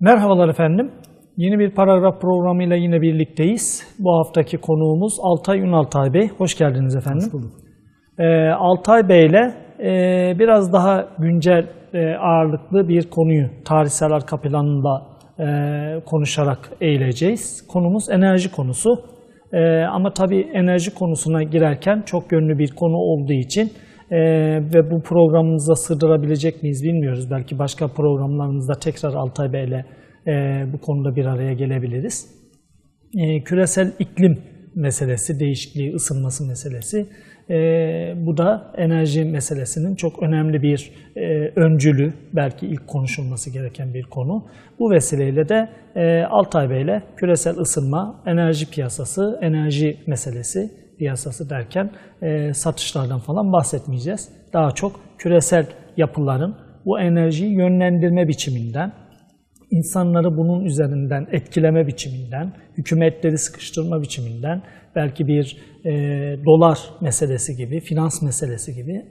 Merhabalar efendim. Yeni bir paragraf programıyla yine birlikteyiz. Bu haftaki konuğumuz Altay Ünaltay Bey. Hoş geldiniz efendim. Hoş bulduk. Altay Bey ile biraz daha güncel ağırlıklı bir konuyu tarihsel arka planında konuşarak eğileceğiz. Konumuz enerji konusu. Ama tabii enerji konusuna girerken çok yönlü bir konu olduğu için ve bu programımıza sığdırabilecek miyiz bilmiyoruz. Belki başka programlarımızda tekrar Altay Bey ile bu konuda bir araya gelebiliriz. Küresel iklim meselesi, değişikliği, ısınması meselesi. Bu da enerji meselesinin çok önemli bir öncülü, belki ilk konuşulması gereken bir konu. Bu vesileyle de Altay Bey ile küresel ısınma, enerji piyasası, enerji meselesi piyasası derken satışlardan falan bahsetmeyeceğiz. Daha çok küresel yapıların bu enerjiyi yönlendirme biçiminden, insanları bunun üzerinden etkileme biçiminden, hükümetleri sıkıştırma biçiminden, belki bir dolar meselesi gibi, finans meselesi gibi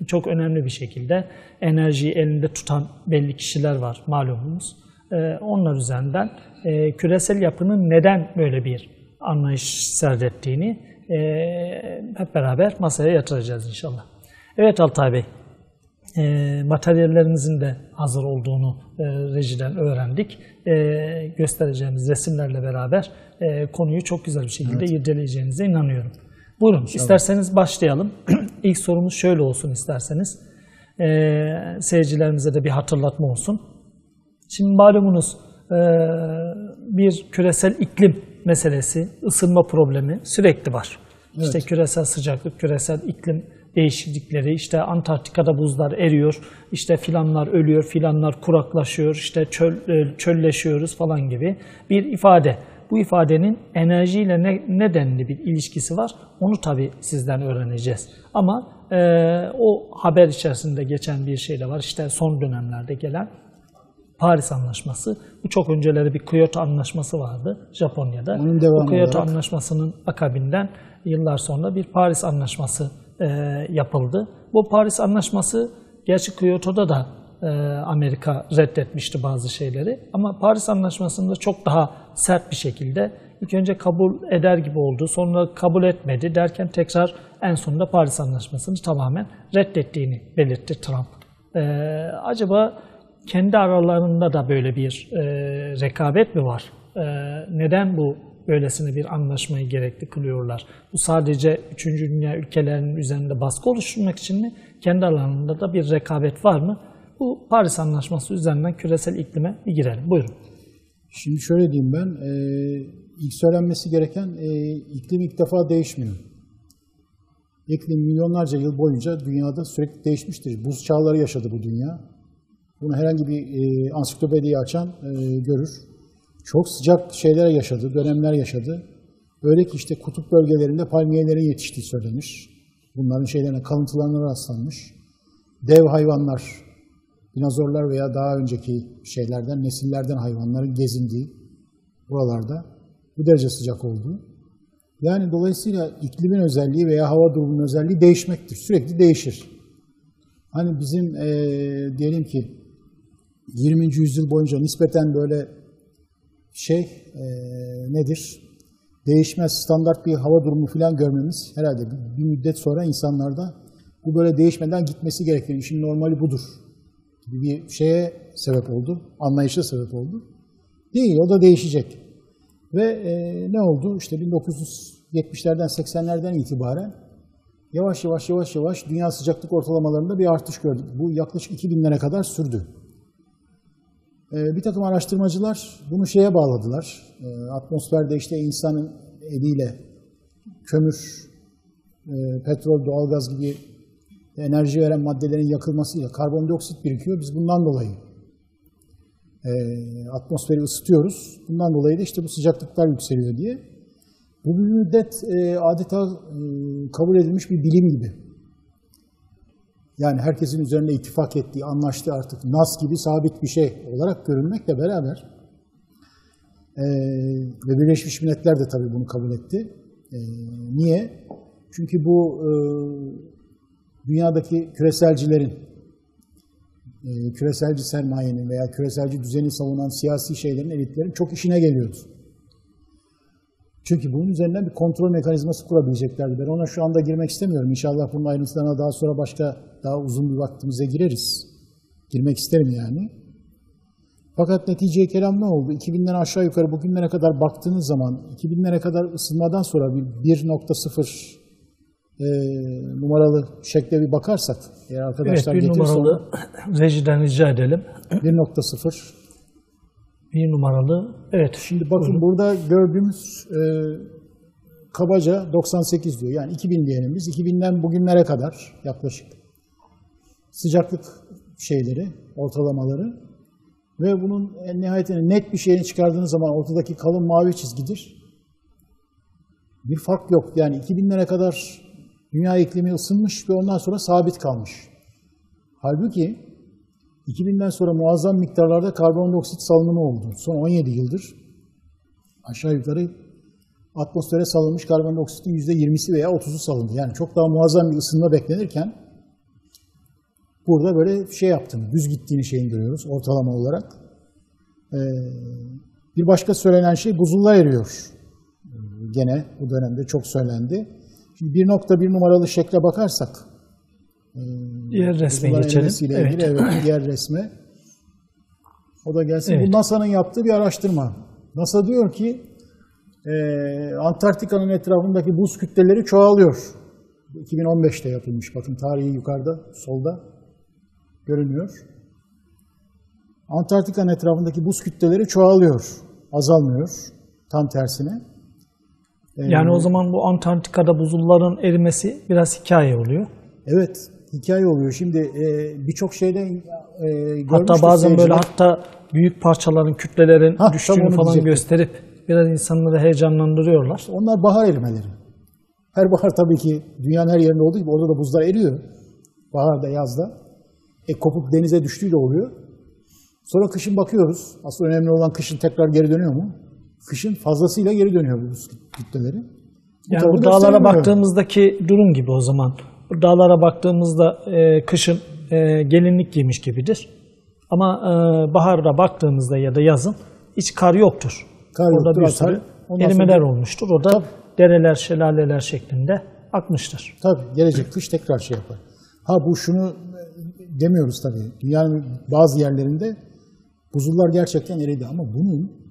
çok önemli bir şekilde enerjiyi elinde tutan belli kişiler var malumunuz. Onlar üzerinden küresel yapının neden böyle bir anlayış serdettiğini hep beraber masaya yatıracağız inşallah. Evet Altay Bey. Materyallerinizin de hazır olduğunu rejiden öğrendik. Göstereceğimiz resimlerle beraber konuyu çok güzel bir şekilde irdeleyeceğinize inanıyorum. Buyurun, İnşallah. İsterseniz başlayalım. İlk sorumuz şöyle olsun isterseniz. Seyircilerimize de bir hatırlatma olsun. Şimdi malumunuz bir küresel iklim meselesi, ısınma problemi sürekli var. Evet. İşte küresel sıcaklık, küresel iklim değişiklikleri, işte Antarktika'da buzlar eriyor, işte filanlar ölüyor, filanlar kuraklaşıyor, işte çölleşiyoruz falan gibi bir ifade. Bu ifadenin enerjiyle ne denli bir ilişkisi var, onu tabii sizden öğreneceğiz. Ama o haber içerisinde geçen bir şey de var, işte son dönemlerde gelen Paris Anlaşması. Bu çok önceleri bir Kyoto Anlaşması vardı Japonya'da. Bu Kyoto Anlaşması'nın akabinden yıllar sonra bir Paris Anlaşması yapıldı. Bu Paris Anlaşması, gerçi Kyoto'da da Amerika reddetmişti bazı şeyleri. Ama Paris Anlaşması'nda çok daha sert bir şekilde ilk önce kabul eder gibi oldu. Sonra kabul etmedi derken tekrar en sonunda Paris Anlaşması'nı tamamen reddettiğini belirtti Trump. Acaba kendi aralarında da böyle bir rekabet mi var? Neden bu böylesine bir anlaşmayı gerekli kılıyorlar? Bu sadece 3. Dünya ülkelerinin üzerinde baskı oluşturmak için mi? Kendi aralarında da bir rekabet var mı? Bu Paris Anlaşması üzerinden küresel iklime bir girelim. Buyurun. Şimdi şöyle diyeyim ben, ilk söylenmesi gereken iklim ilk defa değişmiyor. İklim milyonlarca yıl boyunca dünyada sürekli değişmiştir. Buz çağları yaşadı bu dünya. Bunu herhangi bir ansiklopediyi açan görür. Çok sıcak şeyler yaşadı, dönemler yaşadı. Öyle ki işte kutup bölgelerinde palmiyelerin yetiştiği söylenir. Bunların şeylerine, kalıntılarına rastlanmış. Dev hayvanlar, dinozorlar veya daha önceki şeylerden, nesillerden hayvanların gezindiği buralarda bu derece sıcak oldu. Yani dolayısıyla iklimin özelliği veya hava durumunun özelliği değişmektir. Sürekli değişir. Hani bizim diyelim ki 20. yüzyıl boyunca nispeten böyle nedir? Değişmez, standart bir hava durumu falan görmemiz herhalde bir müddet sonra insanlarda bu böyle değişmeden gitmesi gerekiyor. İşin normali budur gibi bir şeye sebep oldu, anlayışa sebep oldu. Değil, o da değişecek. Ve ne oldu? İşte 1970'lerden, 80'lerden itibaren yavaş yavaş dünya sıcaklık ortalamalarında bir artış gördük. Bu yaklaşık 2000'lere kadar sürdü. Bir takım araştırmacılar bunu şeye bağladılar. Atmosferde işte insanın eliyle kömür, petrol, doğalgaz gibi enerji veren maddelerin yakılmasıyla karbondioksit birikiyor. Biz bundan dolayı atmosferi ısıtıyoruz. Bundan dolayı da işte bu sıcaklıklar yükseliyor diye. Bu bir müddet adeta kabul edilmiş bir bilim gibi. Yani herkesin üzerine ittifak ettiği, anlaştığı artık nas gibi sabit bir şey olarak görülmekle beraber ve Birleşmiş Milletler de tabii bunu kabul etti. Niye? Çünkü bu dünyadaki küreselcilerin küreselci sermayenin veya küreselci düzeni savunan siyasi şeylerin, elitlerin çok işine geliyordu. Çünkü bunun üzerinden bir kontrol mekanizması kurabileceklerdi. Ben ona şu anda girmek istemiyorum. İnşallah bunun ayrıntılarına daha sonra daha uzun bir vaktimize gireriz. Girmek isterim yani. Fakat netice-i kelam ne oldu? 2000'den aşağı yukarı bugünlere kadar baktığınız zaman 2000'lere kadar ısınmadan sonra bir 1.0 numaralı şekle bir bakarsak, eğer arkadaşlar evet, bir numaralı rejiden rica edelim. 1.0 bir numaralı, evet. Şimdi bakın burada gördüğümüz kabaca 98 diyor. Yani 2000 diyelim biz. 2000'den bugünlere kadar yaklaşık sıcaklık şeyleri, ortalamaları ve bunun en nihayetinde net bir şeyini çıkardığınız zaman ortadaki kalın mavi çizgidir. Bir fark yok. Yani 2000'lere kadar dünya iklimi ısınmış ve ondan sonra sabit kalmış. Halbuki 2000'den sonra muazzam miktarlarda karbondioksit salınımı oldu. Son 17 yıldır aşağı yukarı atmosfere salınmış karbondioksitin %20'si veya 30'u salındı. Yani çok daha muazzam bir ısınma beklenirken burada böyle şey yaptığını, düz gittiğini şeyin görüyoruz ortalama olarak. Bir başka söylenen şey buzullar eriyor. Gene bu dönemde çok söylendi. Şimdi 1.1 numaralı şekle bakarsak, diğer resme geçelim. Evet. Evet, diğer resme. O da gelsin. Evet. Bu NASA'nın yaptığı bir araştırma. NASA diyor ki Antarktika'nın etrafındaki buz kütleleri çoğalıyor. 2015'te yapılmış. Bakın tarihi yukarıda, solda görünüyor. Antarktika'nın etrafındaki buz kütleleri çoğalıyor. Azalmıyor. Tam tersine. Yani o zaman bu Antarktika'da buzulların erimesi biraz hikaye oluyor. Evet, hikaye oluyor. Şimdi birçok şeyde hatta bazen böyle büyük parçaların, kütlelerin düştüğünü falan gösterip biraz insanları heyecanlandırıyorlar. Onlar bahar erimeleri. Her bahar tabii ki dünyanın her yerinde olduğu gibi orada da buzlar eriyor. Baharda, yazda. Kopup denize düştüğü de oluyor. Sonra kışın bakıyoruz. Asıl önemli olan kışın tekrar geri dönüyor mu? Kışın fazlasıyla geri dönüyor bu buz kütleleri. Yani bu dağlara baktığımızdaki durum gibi o zaman. Bu dağlara baktığımızda kışın gelinlik giymiş gibidir. Ama baharda baktığımızda ya da yazın hiç kar yoktur. Orada bir sürü erimeler olmuştur. O da dereler, şelaleler şeklinde akmıştır. Tabii gelecek kış tekrar şey yapar. Bu şunu demiyoruz tabii. Dünyanın bazı yerlerinde buzullar gerçekten eridi ama bunun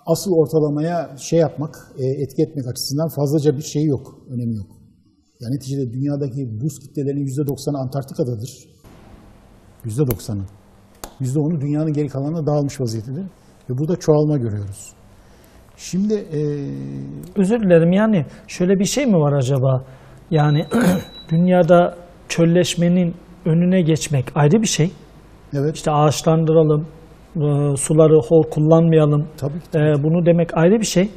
asıl ortalamaya şey yapmak, etki etmek açısından fazlaca bir şey yok, önemi yok. Yani neticede dünyadaki buz kitlelerinin %90'ı Antarktika'dadır. %90'ı. %10'u dünyanın geri kalanına dağılmış vaziyettedir. Ve burada çoğalma görüyoruz. Şimdi özür dilerim, yani şöyle bir şey mi var acaba? Yani dünyada çölleşmenin önüne geçmek ayrı bir şey. Evet. İşte ağaçlandıralım, suları hor kullanmayalım. Tabii. Bunu demek ayrı bir şey.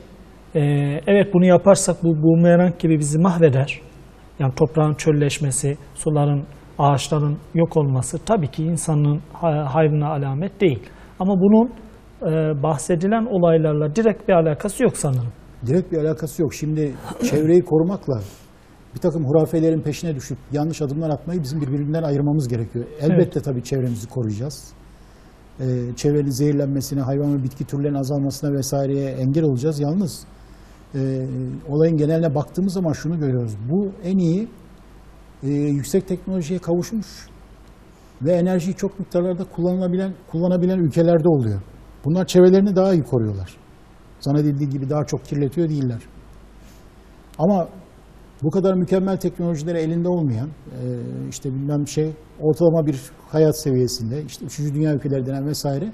Evet, bunu yaparsak bu bumerang gibi bizi mahveder. Yani toprağın çölleşmesi, suların, ağaçların yok olması tabii ki insanın hayrına alamet değil. Ama bunun bahsedilen olaylarla direkt bir alakası yok sanırım. Direkt bir alakası yok. Şimdi çevreyi korumakla bir takım hurafelerin peşine düşüp yanlış adımlar atmayı bizim birbirinden ayırmamız gerekiyor. Elbette tabii çevremizi koruyacağız. Çevrenin zehirlenmesine, hayvan ve bitki türlerinin azalmasına vesaireye engel olacağız. Yalnız olayın geneline baktığımız zaman şunu görüyoruz. Bu en iyi yüksek teknolojiye kavuşmuş ve enerjiyi çok miktarlarda kullanabilen ülkelerde oluyor. Bunlar çevrelerini daha iyi koruyorlar. Zannedildiği gibi daha çok kirletiyor değiller. Ama bu kadar mükemmel teknolojileri elinde olmayan, işte bilmem ortalama bir hayat seviyesinde, işte 3. dünya ülkeleri denen vesaire,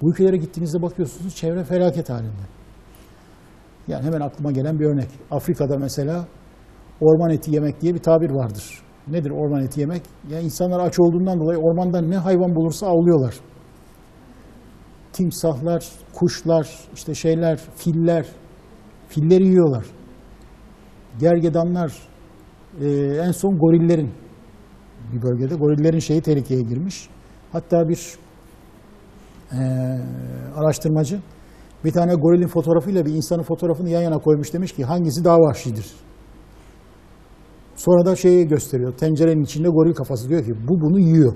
bu ülkelere gittiğinizde bakıyorsunuz çevre felaket halinde. Yani hemen aklıma gelen bir örnek. Afrika'da mesela orman eti yemek diye bir tabir vardır. Nedir orman eti yemek? Yani insanlar aç olduğundan dolayı ormandan ne hayvan bulursa avlıyorlar. Timsahlar, kuşlar, işte filleri yiyorlar. Gergedanlar, en son gorillerin bir bölgede gorillerin tehlikeye girmiş. Hatta bir araştırmacı bir tane gorilin fotoğrafıyla bir insanın fotoğrafını yan yana koymuş, demiş ki hangisi daha vahşidir? Sonra da şeyi gösteriyor. Tencerenin içinde goril kafası, diyor ki bu bunu yiyor.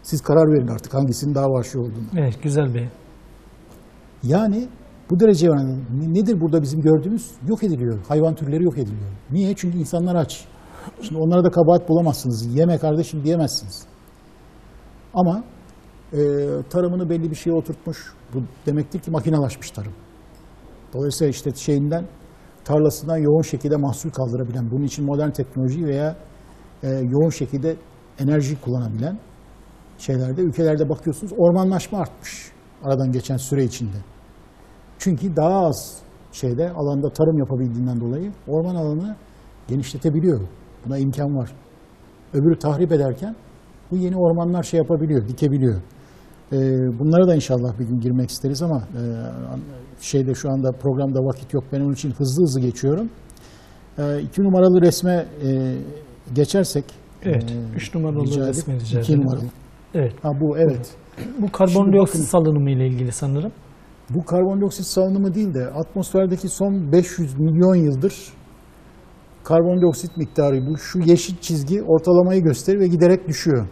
Siz karar verin artık hangisinin daha vahşi olduğunu. Evet, güzel bir. Yani bu derece yani nedir burada bizim gördüğümüz? Yok ediliyor. Hayvan türleri yok ediliyor. Niye? Çünkü insanlar aç. Şimdi onlara da kabahat bulamazsınız. Yeme kardeşim diyemezsiniz. Ama tarımını belli bir şeye oturtmuş. Bu demektir ki makinalaşmış tarım. Dolayısıyla işte şeyinden, tarlasından yoğun şekilde mahsul kaldırabilen, bunun için modern teknoloji veya yoğun şekilde enerji kullanabilen şeylerde, ülkelerde bakıyorsunuz ormanlaşma artmış aradan geçen süre içinde. Çünkü daha az şeyde alanda tarım yapabildiğinden dolayı orman alanını genişletebiliyor. Buna imkan var. Öbürü tahrip ederken bu yeni ormanlar şey yapabiliyor, dikebiliyor. Bunlara da inşallah bir gün girmek isteriz ama şeyde şu anda programda vakit yok. Ben onun için hızlı hızlı geçiyorum. 2 numaralı resme geçersek. Evet. 3 numaralı resme rica 2 ederim. numaralı. Evet. Ha bu evet. Bu karbondioksit salınımı ile ilgili sanırım. Bu karbondioksit salınımı değil de atmosferdeki son 500 milyon yıldır karbondioksit miktarı, bu şu yeşil çizgi ortalamayı gösterir ve giderek düşüyor.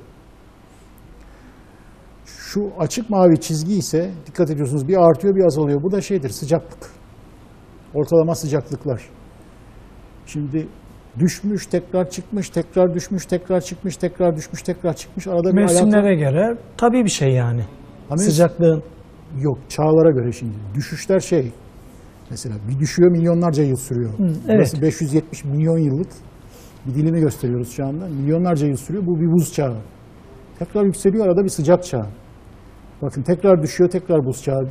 Şu açık mavi çizgi ise dikkat ediyorsunuz bir artıyor bir azalıyor. Bu da şeydir, sıcaklık. Ortalama sıcaklıklar. Şimdi düşmüş, tekrar çıkmış, tekrar düşmüş, tekrar çıkmış, tekrar düşmüş, tekrar çıkmış. Arada bir mevsimlere göre tabii bir şey yani. Sıcaklığın. Yok, çağlara göre şimdi. Düşüşler şey, mesela bir düşüyor milyonlarca yıl sürüyor. Evet. Burası 570 milyon yıllık bir dilimi gösteriyoruz şu anda. Milyonlarca yıl sürüyor. Bu bir buz çağı. Tekrar yükseliyor, arada bir sıcak çağı. Bakın tekrar düşüyor, tekrar buz çağı.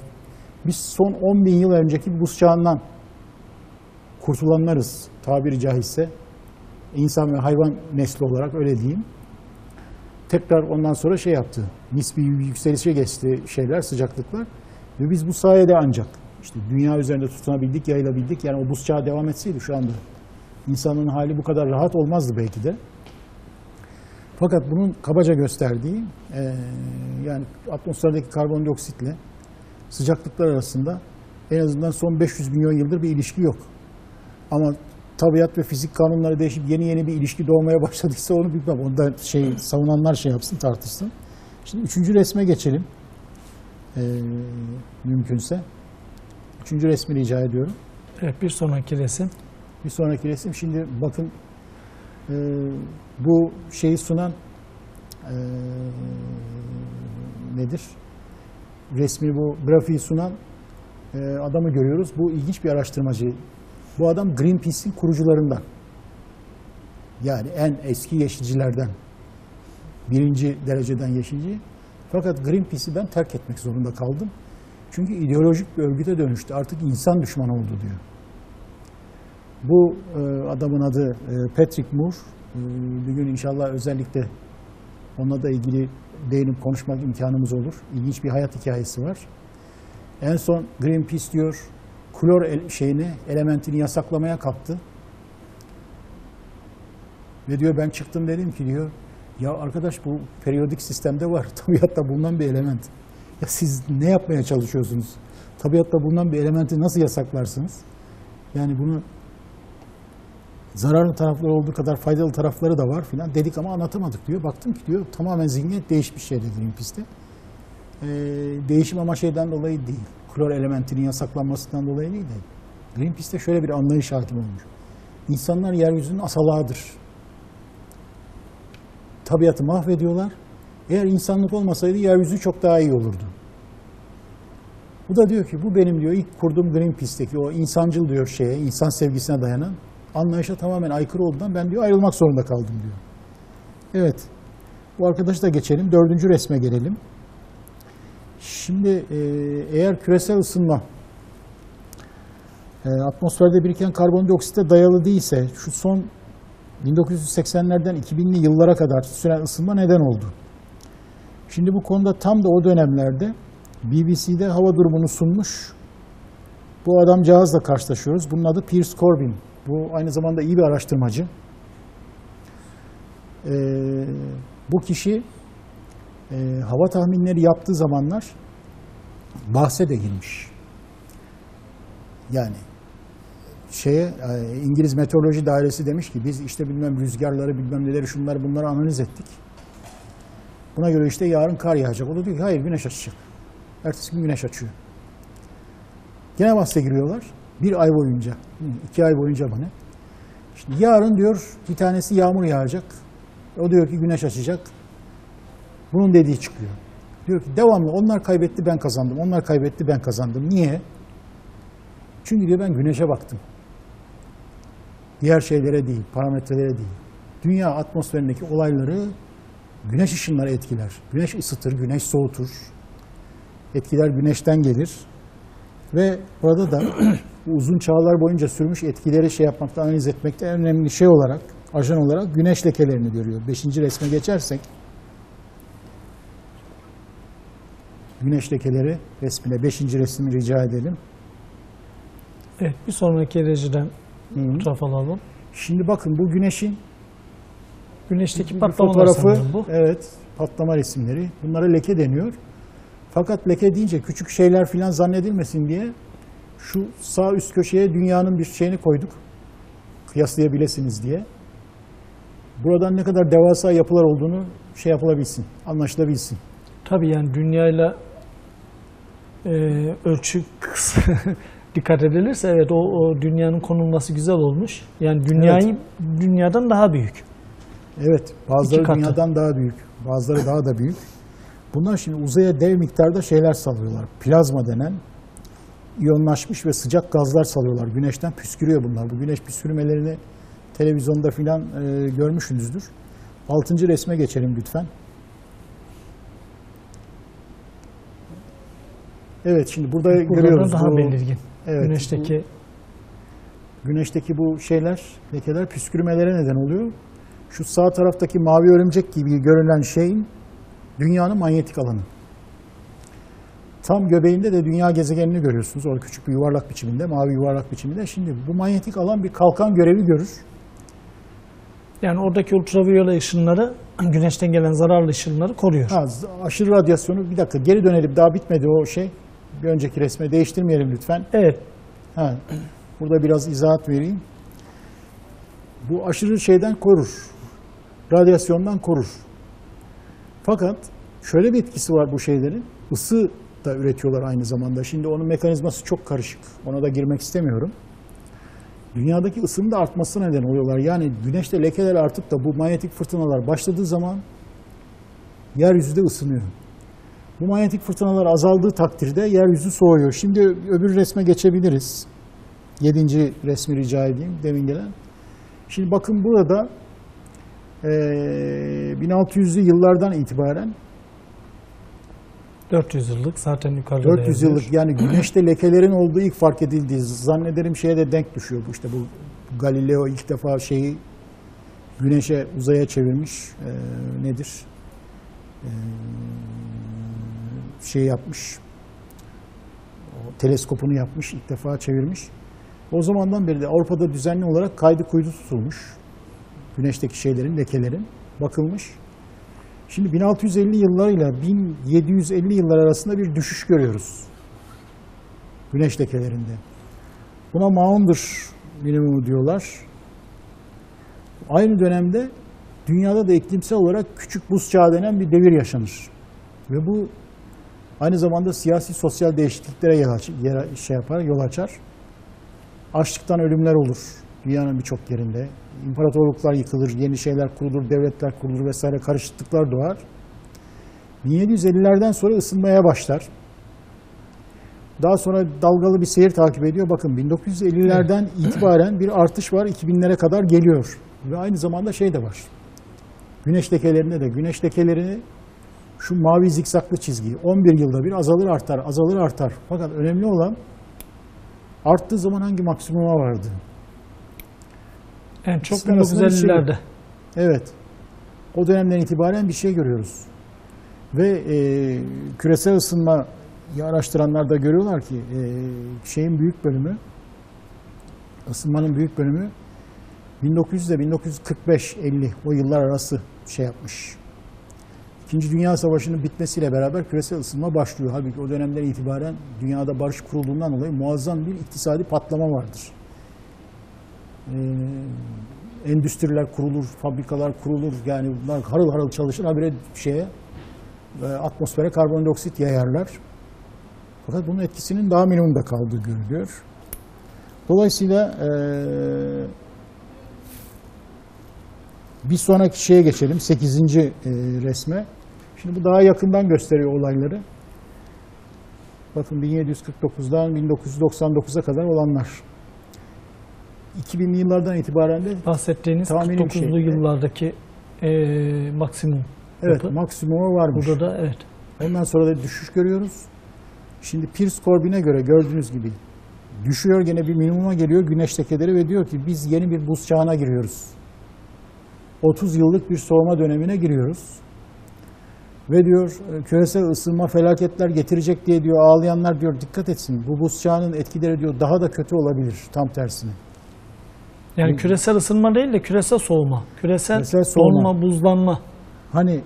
Biz son 10 bin yıl önceki bir buz çağından kurtulanlarız tabiri caizse. İnsan ve hayvan nesli olarak öyle diyeyim. Tekrar ondan sonra şey yaptı. Nispi yükselişe geçti şeyler, sıcaklıklar. Ve biz bu sayede ancak işte dünya üzerinde tutunabildik, yayılabildik. Yani o buz çağı devam etseydi şu anda insanın hali bu kadar rahat olmazdı belki de. Fakat bunun kabaca gösterdiği yani atmosferdeki karbondioksitle sıcaklıklar arasında en azından son 500 milyon yıldır bir ilişki yok. Ama tabiat ve fizik kanunları değişip yeni bir ilişki doğmaya başladıysa onu bilmem. Onda savunanlar şey yapsın, tartışsın. Şimdi 3. resme geçelim. Mümkünse. 3. resmi rica ediyorum. Evet, bir sonraki resim. Bir sonraki resim. Şimdi bakın bu şeyi sunan nedir? Resmi, bu grafiği sunan adamı görüyoruz. Bu ilginç bir araştırmacı. Bu adam Greenpeace'in kurucularından. Yani en eski yeşilcilerden. 1. dereceden yeşilci. Fakat Greenpeace'i ben terk etmek zorunda kaldım. Çünkü ideolojik bir örgüte dönüştü. Artık insan düşmanı oldu diyor. Bu adamın adı Patrick Moore. Bir gün inşallah özellikle onunla da ilgili değinip konuşmak imkanımız olur. İlginç bir hayat hikayesi var. En son Greenpeace diyor, klor elementini yasaklamaya kalktı. Ve diyor ben çıktım dedim ki diyor, ya arkadaş bu periyodik sistemde var. Tabiatta bulunan bir element. Ya siz ne yapmaya çalışıyorsunuz? Tabiatta bulunan bir elementi nasıl yasaklarsınız? Yani bunu zararlı tarafları olduğu kadar faydalı tarafları da var filan dedik ama anlatamadık diyor. Baktım ki diyor tamamen zihniyet değişmiş şeyde Greenpeace'te. Değişim ama şeyden dolayı değil. Klor elementinin yasaklanmasından dolayı değil de. Greenpeace'te şöyle bir anlayış hakim olmuş. İnsanlar yeryüzünün asalağıdır. Tabiatı mahvediyorlar. Eğer insanlık olmasaydı yeryüzü çok daha iyi olurdu. Bu da diyor ki bu benim diyor ilk kurduğum Greenpeace'teki o insancıl diyor insan sevgisine dayanan anlayışa tamamen aykırı olduğundan ben diyor ayrılmak zorunda kaldım diyor. Evet. Bu arkadaşı da geçelim. 4. resme gelelim. Şimdi eğer küresel ısınma atmosferde biriken karbondioksite dayalı değilse şu son 1980'lerden 2000'li yıllara kadar süren ısınma neden oldu? Şimdi bu konuda tam da o dönemlerde BBC'de hava durumunu sunmuş. Bu adamcağızla karşılaşıyoruz. Bunun adı Piers Corbyn. Bu aynı zamanda iyi bir araştırmacı. Bu kişi hava tahminleri yaptığı zamanlar bahse de girmiş. Yani İngiliz Meteoroloji Dairesi demiş ki biz işte bilmem rüzgarları, bilmem neleri, şunları bunları analiz ettik. Buna göre işte yarın kar yağacak. O da diyor ki hayır, güneş açacak. Ertesi gün güneş açıyor. Gene bahse giriyorlar. 1 ay boyunca, 2 ay boyunca bana. Şimdi yarın diyor bir tanesi yağmur yağacak. O diyor ki güneş açacak. Bunun dediği çıkıyor. Diyor ki devamlı onlar kaybetti ben kazandım. Onlar kaybetti ben kazandım. Niye? Çünkü diyor ben güneşe baktım. Diğer şeylere değil, parametrelere değil. Dünya atmosferindeki olayları güneş ışınları etkiler. Güneş ısıtır, güneş soğutur. Etkiler güneşten gelir. Ve burada da uzun çağlar boyunca sürmüş etkileri yapmakta, analiz etmekte en önemli şey olarak, ajan olarak güneş lekelerini görüyor. 5. resme geçersek, güneş lekeleri resmine, 5. resmi rica edelim. Evet, bir sonraki rejiden fotoğraf alalım. Şimdi bakın bu güneşin Güneşteki bir patlamalar sanırım bu. Evet, patlama resimleri. Bunlara leke deniyor. Fakat leke deyince küçük şeyler filan zannedilmesin diye şu sağ üst köşeye dünyanın bir şeyini koyduk. Kıyaslayabilesiniz diye. Buradan ne kadar devasa yapılar olduğunu yapılabilsin, anlaşılabilsin. Tabii yani dünyayla ölçü dikkat edilirse evet o dünyanın konulması güzel olmuş. Yani dünyayı dünyadan daha büyük. Evet, bazıları dünyadan daha büyük, bazıları daha da büyük. Bunlar şimdi uzaya dev miktarda şeyler salıyorlar. Plazma denen iyonlaşmış ve sıcak gazlar salıyorlar. Güneşten püskürüyor bunlar. Bu güneş püskürmelerini televizyonda filan görmüşsünüzdür. 6. resme geçelim lütfen. Evet, şimdi burada görüyoruz. Daha belirgin. Evet, güneşteki bu şeyler, lekeler püskürmelere neden oluyor. Şu sağ taraftaki mavi örümcek gibi görünen şeyin dünyanın manyetik alanı. Tam göbeğinde de dünya gezegenini görüyorsunuz. Orada küçük bir yuvarlak biçiminde, mavi yuvarlak biçiminde. Şimdi bu manyetik alan bir kalkan görevi görür. Yani oradaki ultraviyole ışınları, güneşten gelen zararlı ışınları koruyor. Aşırı radyasyonu, bir dakika geri dönelim, daha bitmedi o şey. Bir önceki resme değiştirmeyelim lütfen. Evet. Burada biraz izahat vereyim. Bu aşırı şeyden korur. Radyasyondan korur. Fakat şöyle bir etkisi var bu şeylerin. Isı da üretiyorlar aynı zamanda. Şimdi onun mekanizması çok karışık. Ona da girmek istemiyorum. Dünyadaki ısının da artması neden oluyorlar. Yani güneşte lekeler artıp da bu manyetik fırtınalar başladığı zaman yeryüzü de ısınıyor. Bu manyetik fırtınalar azaldığı takdirde yeryüzü soğuyor. Şimdi öbür resme geçebiliriz. 7. resmi rica edeyim demin gelen. Şimdi bakın burada 1600'lü yıllardan itibaren 400 yıllık zaten yukarıda 400 yıllık yani güneşte lekelerin olduğu ilk fark edildiği zannederim şeye de denk düşüyor bu işte bu Galileo ilk defa şeyi güneşe uzaya çevirmiş nedir şey yapmış o teleskopunu yapmış ilk defa çevirmiş. O zamandan beri de Avrupa'da düzenli olarak kaydı kuydu tutulmuş. Güneşteki şeylerin, lekelerin bakılmış. Şimdi 1650 yıllarıyla 1750 yıllar arasında bir düşüş görüyoruz. Güneş lekelerinde. Buna Maunder minimumu diyorlar. Aynı dönemde dünyada da iklimsel olarak küçük buz çağı denen bir devir yaşanır. Ve bu aynı zamanda siyasi sosyal değişikliklere yol açar. Açlıktan ölümler olur dünyanın birçok yerinde. İmparatorluklar yıkılır, yeni şeyler kurulur, devletler kurulur vesaire karışıklıklar doğar. 1750'lerden sonra ısınmaya başlar. Daha sonra dalgalı bir seyir takip ediyor. Bakın 1950'lerden itibaren bir artış var, 2000'lere kadar geliyor. Ve aynı zamanda şey de var. Güneş lekelerinde de güneş lekelerini şu mavi zikzaklı çizgi 11 yılda bir azalır artar, azalır artar. Fakat önemli olan arttığı zaman hangi maksimuma vardı? En çok 1950'lerde. Evet. O dönemden itibaren bir şey görüyoruz. Ve küresel ısınmayı araştıranlar da görüyorlar ki şeyin büyük bölümü, ısınmanın büyük bölümü 1900 ile 1945-50 o yıllar arası şey yapmış. İkinci Dünya Savaşı'nın bitmesiyle beraber küresel ısınma başlıyor. Halbuki o dönemden itibaren dünyada barış kurulduğundan dolayı muazzam bir iktisadi patlama vardır. endüstriler kurulur, fabrikalar kurulur. Yani bunlar harıl harıl çalışır. Habire atmosfere karbondioksit yayarlar. Fakat bunun etkisinin daha minimumda kaldığı görülüyor. Dolayısıyla bir sonraki şeye geçelim, 8. resme. Şimdi bu daha yakından gösteriyor olayları. Bakın 1749'dan 1999'a kadar olanlar. 2000'li yıllardan itibaren de bahsettiğiniz tahmini bir 49'lu yıllardaki maksimum. Evet, yapı. maksimumu varmış. Burada da evet. Ondan sonra da düşüş görüyoruz. Şimdi Pierce-Corbin'e göre gördüğünüz gibi düşüyor, gene bir minimuma geliyor güneş lekeleri ve diyor ki biz yeni bir buz çağına giriyoruz. 30 yıllık bir soğuma dönemine giriyoruz. Ve diyor küresel ısınma felaketler getirecek diye diyor ağlayanlar diyor dikkat etsin. Bu buz çağının etkileri diyor daha da kötü olabilir, tam tersine. Yani küresel ısınma değil de küresel soğuma. Küresel soğuma. donma, buzlanma. Hani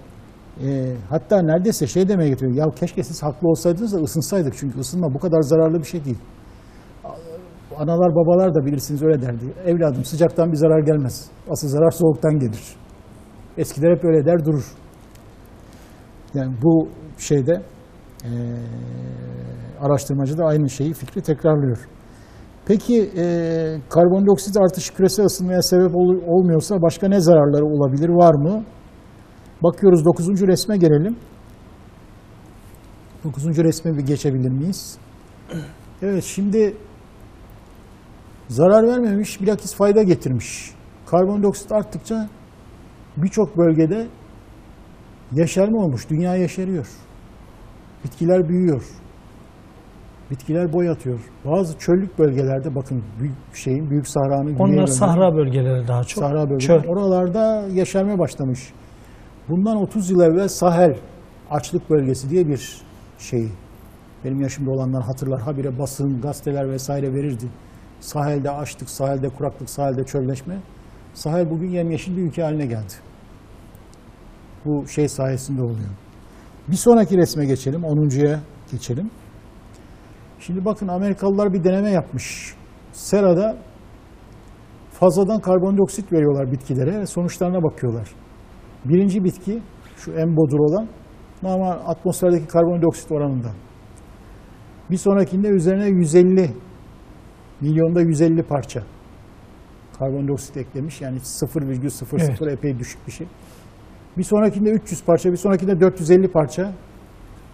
hatta neredeyse şey demeye getiriyor. Ya keşke siz haklı olsaydınız da ısınsaydık. Çünkü ısınma bu kadar zararlı bir şey değil. Analar babalar da bilirsiniz öyle derdi. Evladım sıcaktan bir zarar gelmez. Asıl zarar soğuktan gelir. Eskiler hep öyle der durur. Yani bu şeyde araştırmacı da aynı fikri tekrarlıyor. Peki karbondioksit artışı küresel ısınmaya sebep olmuyorsa başka ne zararları olabilir, var mı? Bakıyoruz 9. resme gelelim. 9. resme bir geçebilir miyiz? Evet, şimdi zarar vermemiş, bilakis fayda getirmiş. Karbondioksit arttıkça birçok bölgede yeşerme olmuş, dünya yeşeriyor. Bitkiler büyüyor. Bitkiler boy atıyor. Bazı çöllük bölgelerde bakın büyük sahranın onlar sahra bölgeleri daha çok. Sahra bölgeleri. Oralarda yeşerme başlamış. Bundan 30 yıl evvel Sahel açlık bölgesi diye bir benim yaşımda olanlar hatırlar. Habire basın, gazeteler vesaire verirdi. Sahilde açlık, sahilde kuraklık, sahilde çölleşme. Sahel bugün yemyeşil bir ülke haline geldi. Bu sayesinde oluyor. Bir sonraki resme geçelim, 10.'ya geçelim. Şimdi bakın Amerikalılar bir deneme yapmış. Serada fazladan karbondioksit veriyorlar bitkilere ve sonuçlarına bakıyorlar. Birinci bitki, şu en bodur olan, ama atmosferdeki karbondioksit oranından. Bir sonrakinde üzerine 150, milyonda 150 parça karbondioksit eklemiş. Yani 0,00 evet. Epey düşük bir şey. Bir sonrakinde 300 parça, bir sonrakinde 450 parça.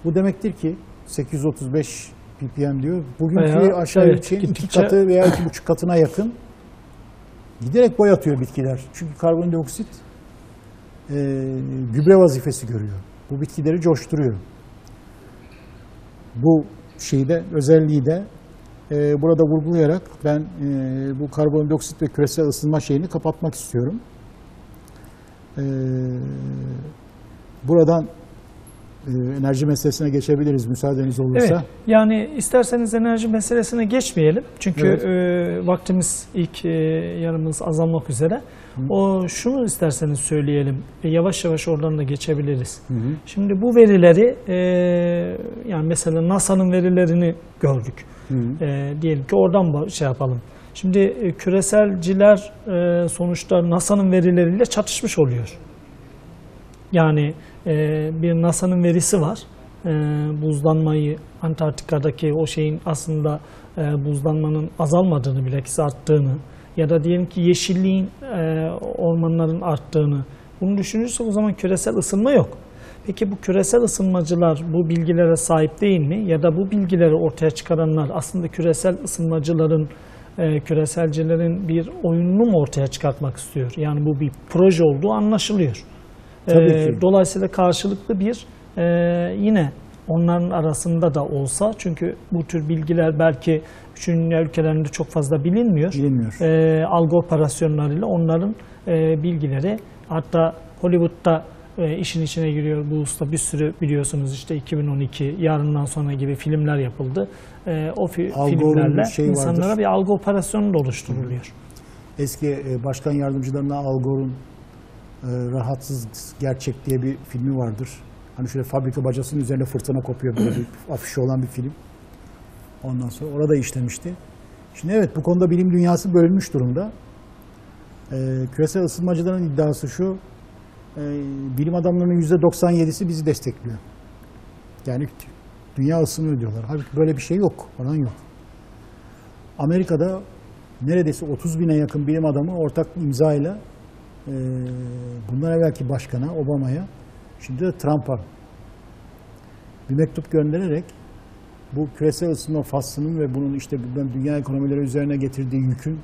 Bu demektir ki 835 ppm diyor. Bugünkü aşağı için 2 katı veya 2,5 katına yakın giderek boy atıyor bitkiler. Çünkü karbondioksit gübre vazifesi görüyor. Bu bitkileri coşturuyor. Bu özelliği de burada vurgulayarak ben bu karbondioksit ve küresel ısınma kapatmak istiyorum. Buradan enerji meselesine geçebiliriz müsaadeniz olursa. Evet, yani isterseniz enerji meselesine geçmeyelim. Çünkü vaktimiz ilk yarımız azalmak üzere. Şunu isterseniz söyleyelim. Yavaş yavaş oradan da geçebiliriz. Şimdi bu verileri yani mesela NASA'nın verilerini gördük. Diyelim ki oradan yapalım. Şimdi küreselciler sonuçta NASA'nın verileriyle çatışmış oluyor. Yani bir NASA'nın verisi var. Buzlanmayı, Antarktika'daki aslında buzlanmanın azalmadığını, bilakis arttığını ya da diyelim ki yeşilliğin, ormanların arttığını, bunu düşünürsek o zaman küresel ısınma yok. Peki bu küresel ısınmacılar bu bilgilere sahip değil mi? Ya da bu bilgileri ortaya çıkaranlar aslında küresel ısınmacıların, küreselcilerin bir oyununu mu ortaya çıkartmak istiyor? Yani bu bir proje olduğu anlaşılıyor. Dolayısıyla karşılıklı bir yine onların arasında da olsa, çünkü bu tür bilgiler belki 3. dünya ülkelerinde çok fazla bilinmiyor. Algı operasyonlarıyla onların bilgileri, hatta Hollywood'da işin içine giriyor bu usta, bir sürü biliyorsunuz 2012, Yarından Sonra gibi filmler yapıldı. O filmlerle insanlara bir algı operasyonu da oluşturuluyor. Eski başkan yardımcılarına Al Gore'un Rahatsız Gerçek diye bir filmi vardır. Hani şöyle fabrika bacasının üzerine fırtına kopuyor, böyle bir afişi olan bir film. Ondan sonra orada işlemişti. Şimdi evet, bu konuda bilim dünyası bölünmüş durumda. Küresel ısınmacıların iddiası şu, bilim adamlarının %97'si bizi destekliyor. Yani dünya ısınıyor diyorlar. Halbuki böyle bir şey yok, falan yok. Amerika'da neredeyse 30 bine yakın bilim adamı ortak imzayla bundan evvelki başkana, Obama'ya, şimdi de Trump'a bir mektup göndererek bu küresel ısınma faslının ve bunun işte dünya ekonomileri üzerine getirdiği yükün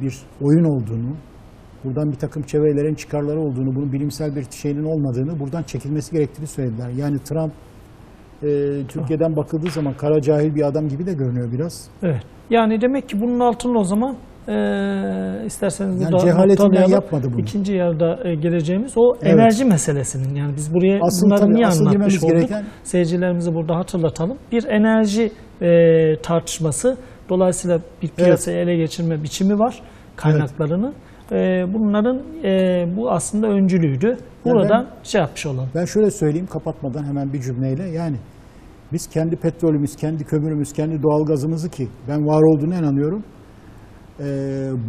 bir oyun olduğunu, buradan bir takım çevrelerin çıkarları olduğunu, bunun bilimsel bir şeyinin olmadığını, buradan çekilmesi gerektiğini söylediler. Yani Trump Türkiye'den bakıldığı zaman kara cahil bir adam gibi de görünüyor biraz. Evet. Yani demek ki bunun altında o zaman isterseniz Yani burada cehaletinden yapmadı bunu. İkinci yarıda geleceğimiz o enerji meselesinin. Yani biz buraya bunları niye anlatmış olduk? Seyircilerimizi burada hatırlatalım. Bir enerji tartışması. Dolayısıyla bir piyasayı ele geçirme biçimi var. Kaynaklarını. Bunların bu aslında öncülüğüydü. Buradan yapmış olalım. Ben şöyle söyleyeyim kapatmadan hemen bir cümleyle. Yani biz kendi petrolümüz, kendi kömürümüz, kendi doğalgazımızı ki ben var olduğuna inanıyorum.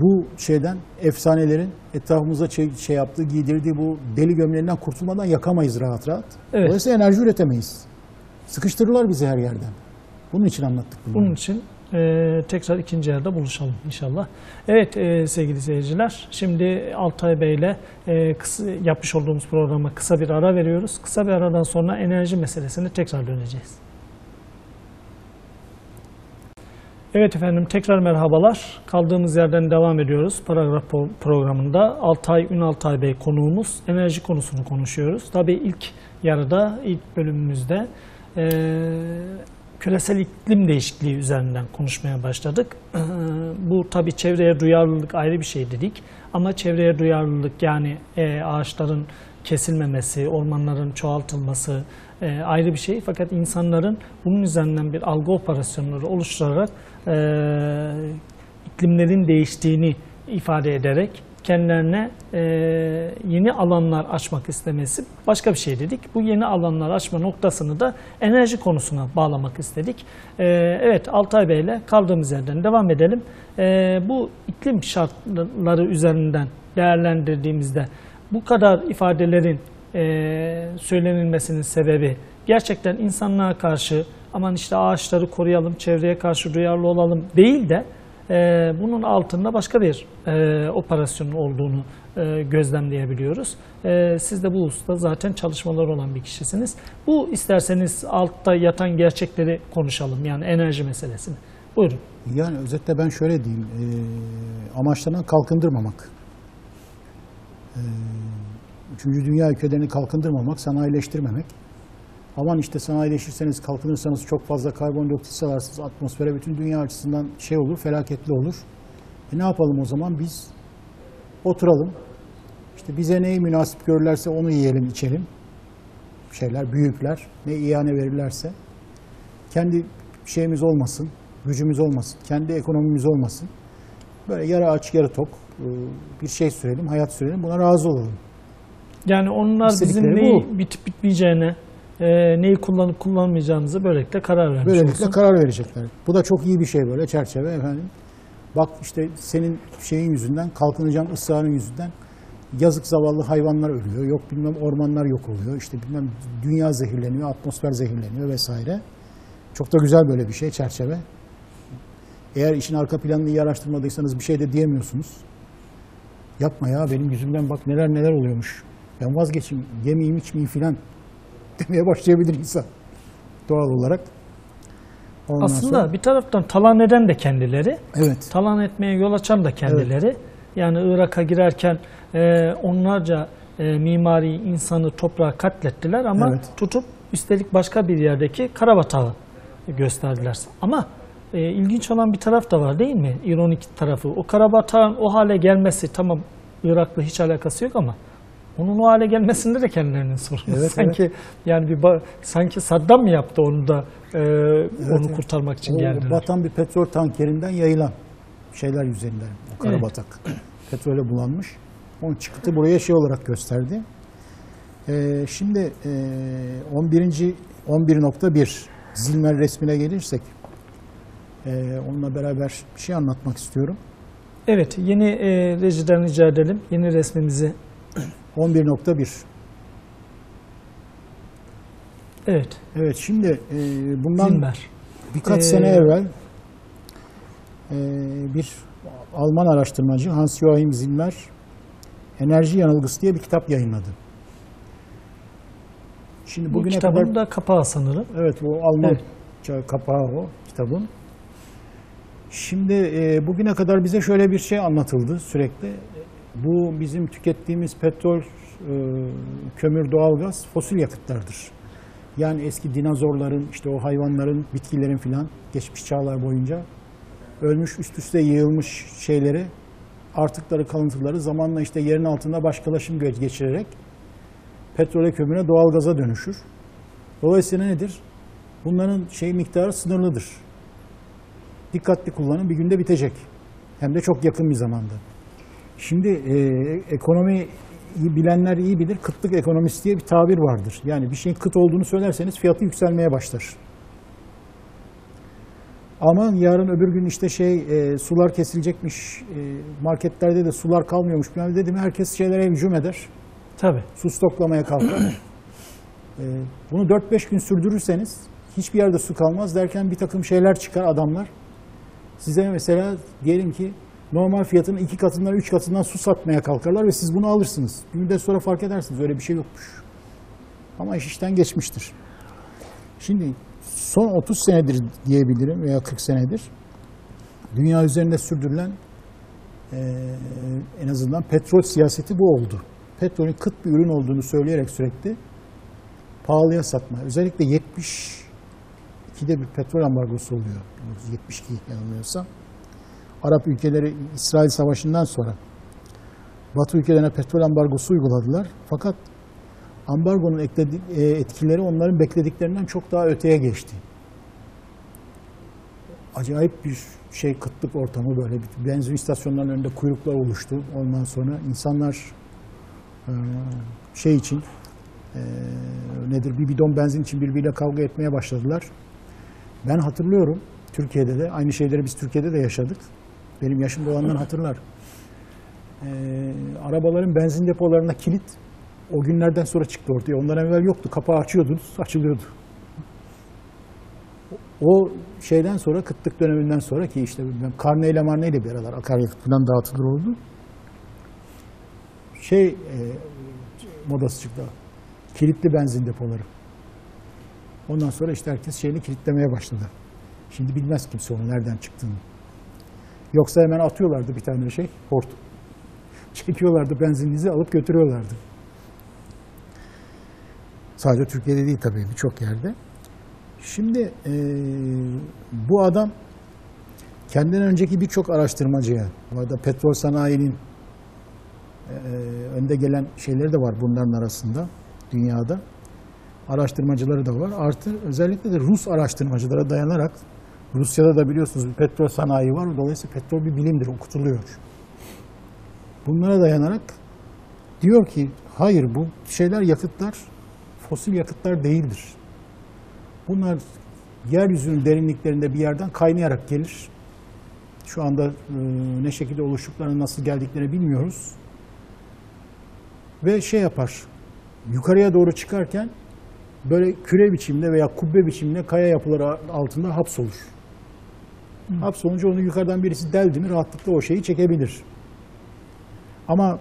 Bu şeyden efsanelerin etrafımıza yaptığı, giydirdiği bu deli gömleğinden kurtulmadan yakamayız rahat rahat. Evet. Dolayısıyla enerji üretemeyiz. Sıkıştırırlar bizi her yerden. Bunun için anlattık bunu. Bunun için tekrar ikinci yarıda buluşalım inşallah. Evet sevgili seyirciler, şimdi Altay Bey ile yapmış olduğumuz programa kısa bir ara veriyoruz. Kısa bir aradan sonra enerji meselesine tekrar döneceğiz. Evet efendim, tekrar merhabalar. Kaldığımız yerden devam ediyoruz. Paragraf programında Altay Ünaltay Bey konuğumuz. Enerji konusunu konuşuyoruz. Tabii ilk yarıda, ilk bölümümüzde küresel iklim değişikliği üzerinden konuşmaya başladık. Bu tabii çevreye duyarlılık ayrı bir şey dedik. Ama çevreye duyarlılık yani ağaçların kesilmemesi, ormanların çoğaltılması ayrı bir şey. Fakat insanların bunun üzerinden bir algı operasyonları oluşturarak iklimlerin değiştiğini ifade ederek kendilerine yeni alanlar açmak istemesi başka bir şey dedik. Bu yeni alanlar açma noktasını da enerji konusuna bağlamak istedik. Evet, Altay Bey ile kaldığımız yerden devam edelim. Bu iklim şartları üzerinden değerlendirdiğimizde bu kadar ifadelerin söylenilmesinin sebebi gerçekten insanlığa karşı aman işte ağaçları koruyalım, çevreye karşı duyarlı olalım değil de bunun altında başka bir operasyonun olduğunu gözlemleyebiliyoruz. Siz de bu hususta zaten çalışmalar olan bir kişisiniz. Bu isterseniz altta yatan gerçekleri konuşalım, yani enerji meselesini. Buyurun. Yani özetle ben şöyle diyeyim, amaçlanan kalkındırmamak. Üçüncü dünya ülkelerini kalkındırmamak, sanayileştirmemek. Aman işte sanayileşirseniz, kalkınırsanız çok fazla karbondioksit salarsınız atmosfere, bütün dünya açısından şey olur, felaketli olur. Ne yapalım o zaman? Biz oturalım, işte bize neyi münasip görürlerse onu yiyelim, içelim. Büyükler, ne ihane verirlerse. Kendi şeyimiz olmasın, gücümüz olmasın, kendi ekonomimiz olmasın. Böyle yarı aç, yarı tok bir şey sürelim, hayat sürelim, buna razı olalım. Yani onlar bizim neyi bitip bitmeyeceğine, neyi kullanıp kullanmayacağımızı böylelikle karar vermiş olsun. Böylelikle karar verecekler. Bu da çok iyi bir şey, böyle çerçeve efendim. Bak işte senin şeyin yüzünden, kalkınacağın ısrarın yüzünden yazık zavallı hayvanlar ölüyor. Yok bilmem ormanlar yok oluyor. İşte bilmem dünya zehirleniyor, atmosfer zehirleniyor vesaire. Çok da güzel böyle bir şey, çerçeve. Eğer işin arka planını iyi araştırmadıysanız bir şey de diyemiyorsunuz. Yapma ya, benim yüzümden bak neler neler oluyormuş. Ben vazgeçeyim, yemeyeyim içmeyeyim filan demeye başlayabilir insan doğal olarak. Ondan aslında sonra, bir taraftan talan eden de kendileri, evet. Talan etmeye yol açan da kendileri. Evet. Yani Irak'a girerken onlarca mimari insanı toprağa katlettiler ama evet. Tutup üstelik başka bir yerdeki Karabatağı gösterdiler. Ama ilginç olan bir taraf da var değil mi? İronik tarafı. O Karabatağın o hale gelmesi, tamam Irak'la hiç alakası yok ama onun o hale gelmesinde de kendilerinin sorunu. Evet, sanki yani sanki Saddam mı yaptı onu da onu kurtarmak için geldiler. Batan bir petrol tankerinden yayılan şeyler yüzünden o Karabatak. Evet. Petrole bulanmış. Onun çıktı buraya şey olarak gösterdi. Şimdi 11.1 Zilmer resmine gelirsek onunla beraber bir şey anlatmak istiyorum. Evet, yeni rejiden rica edelim. Yeni resmimizi. 11.1. Evet. Evet, şimdi bundan Zimmer. birkaç sene evvel bir Alman araştırmacı Hans-Joachim Zimmer Enerji Yanılgısı diye bir kitap yayınladı. Şimdi Bu bugüne kitabın kadar da kapağı sanırım. evet, o Alman kapağı o kitabın. Şimdi bugüne kadar bize şöyle bir şey anlatıldı sürekli. Bu bizim tükettiğimiz petrol, kömür, doğalgaz fosil yakıtlardır. Yani eski dinozorların, işte o hayvanların, bitkilerin filan geçmiş çağlar boyunca ölmüş, üst üste yığılmış şeyleri, artıkları, kalıntıları zamanla işte yerin altında başkalaşım geçirerek petrole, kömüre, doğalgaza dönüşür. Dolayısıyla nedir? Bunların miktarı sınırlıdır. Dikkatli kullanın, bir günde bitecek. Hem de çok yakın bir zamanda. Şimdi ekonomiyi bilenler iyi bilir. Kıtlık ekonomisi diye bir tabir vardır. Yani bir şeyin kıt olduğunu söylerseniz fiyatı yükselmeye başlar. Ama yarın öbür gün işte sular kesilecekmiş, marketlerde de sular kalmıyormuş. Yani dedim, herkes şeylere hücum eder. Tabii. Su stoklamaya kalkar. Bunu 4-5 gün sürdürürseniz hiçbir yerde su kalmaz derken bir takım şeyler çıkar adamlar. Size mesela diyelim ki normal fiyatının 2 katından 3 katından su satmaya kalkarlar ve siz bunu alırsınız. Bir müddet sonra fark edersiniz öyle bir şey yokmuş. Ama iş işten geçmiştir. Şimdi son 30 senedir diyebilirim veya 40 senedir dünya üzerinde sürdürülen en azından petrol siyaseti bu oldu. Petrolün kıt bir ürün olduğunu söyleyerek sürekli pahalıya satma. Özellikle 72'de bir petrol ambargosu oluyor. 72 yanılmıyorsam. Arap ülkeleri İsrail Savaşı'ndan sonra Batı ülkelerine petrol ambargosu uyguladılar. Fakat ambargonun etkileri onların beklediklerinden çok daha öteye geçti. Acayip bir kıtlık ortamı böyle. Benzin istasyonlarının önünde kuyruklar oluştu. Ondan sonra insanlar için bir bidon benzin için birbiriyle kavga etmeye başladılar. Ben hatırlıyorum, Türkiye'de de aynı şeyleri biz Türkiye'de de yaşadık. Benim yaşımda olanlar hatırlar. Arabaların benzin depolarına kilit o günlerden sonra çıktı ortaya. Ondan evvel yoktu. Kapağı açıyordunuz, açılıyordu. O şeyden sonra, kıtlık döneminden sonra ki işte karneyle marneyle bir aralar akaryakıt falan dağıtılır oldu. Modası çıktı. Kilitli benzin depoları. Ondan sonra işte herkes kilitlemeye başladı. Şimdi bilmez kimse onun nereden çıktığını. Yoksa hemen atıyorlardı bir tane hortum. Çekiyorlardı, benzininizi alıp götürüyorlardı. Sadece Türkiye'de değil tabii, birçok yerde. Şimdi bu adam kendinden önceki birçok araştırmacıya, bu arada petrol sanayinin önde gelen şeyleri de var bunların arasında dünyada. Araştırmacıları da var. Artı özellikle de Rus araştırmacılara dayanarak, Rusya'da da biliyorsunuz bir petrol sanayi var. Dolayısıyla petrol bir bilimdir, okutuluyor. Bunlara dayanarak diyor ki hayır, bu yakıtlar fosil yakıtlar değildir. Bunlar yeryüzünün derinliklerinde bir yerden kaynayarak gelir. Şu anda ne şekilde oluştuklarını, nasıl geldiklerini bilmiyoruz. Ve yapar, yukarıya doğru çıkarken böyle küre biçimde veya kubbe biçimde kaya yapıları altında hapsolur. Hapsolunca onu yukarıdan birisi deldi mi rahatlıkla o çekebilir. Ama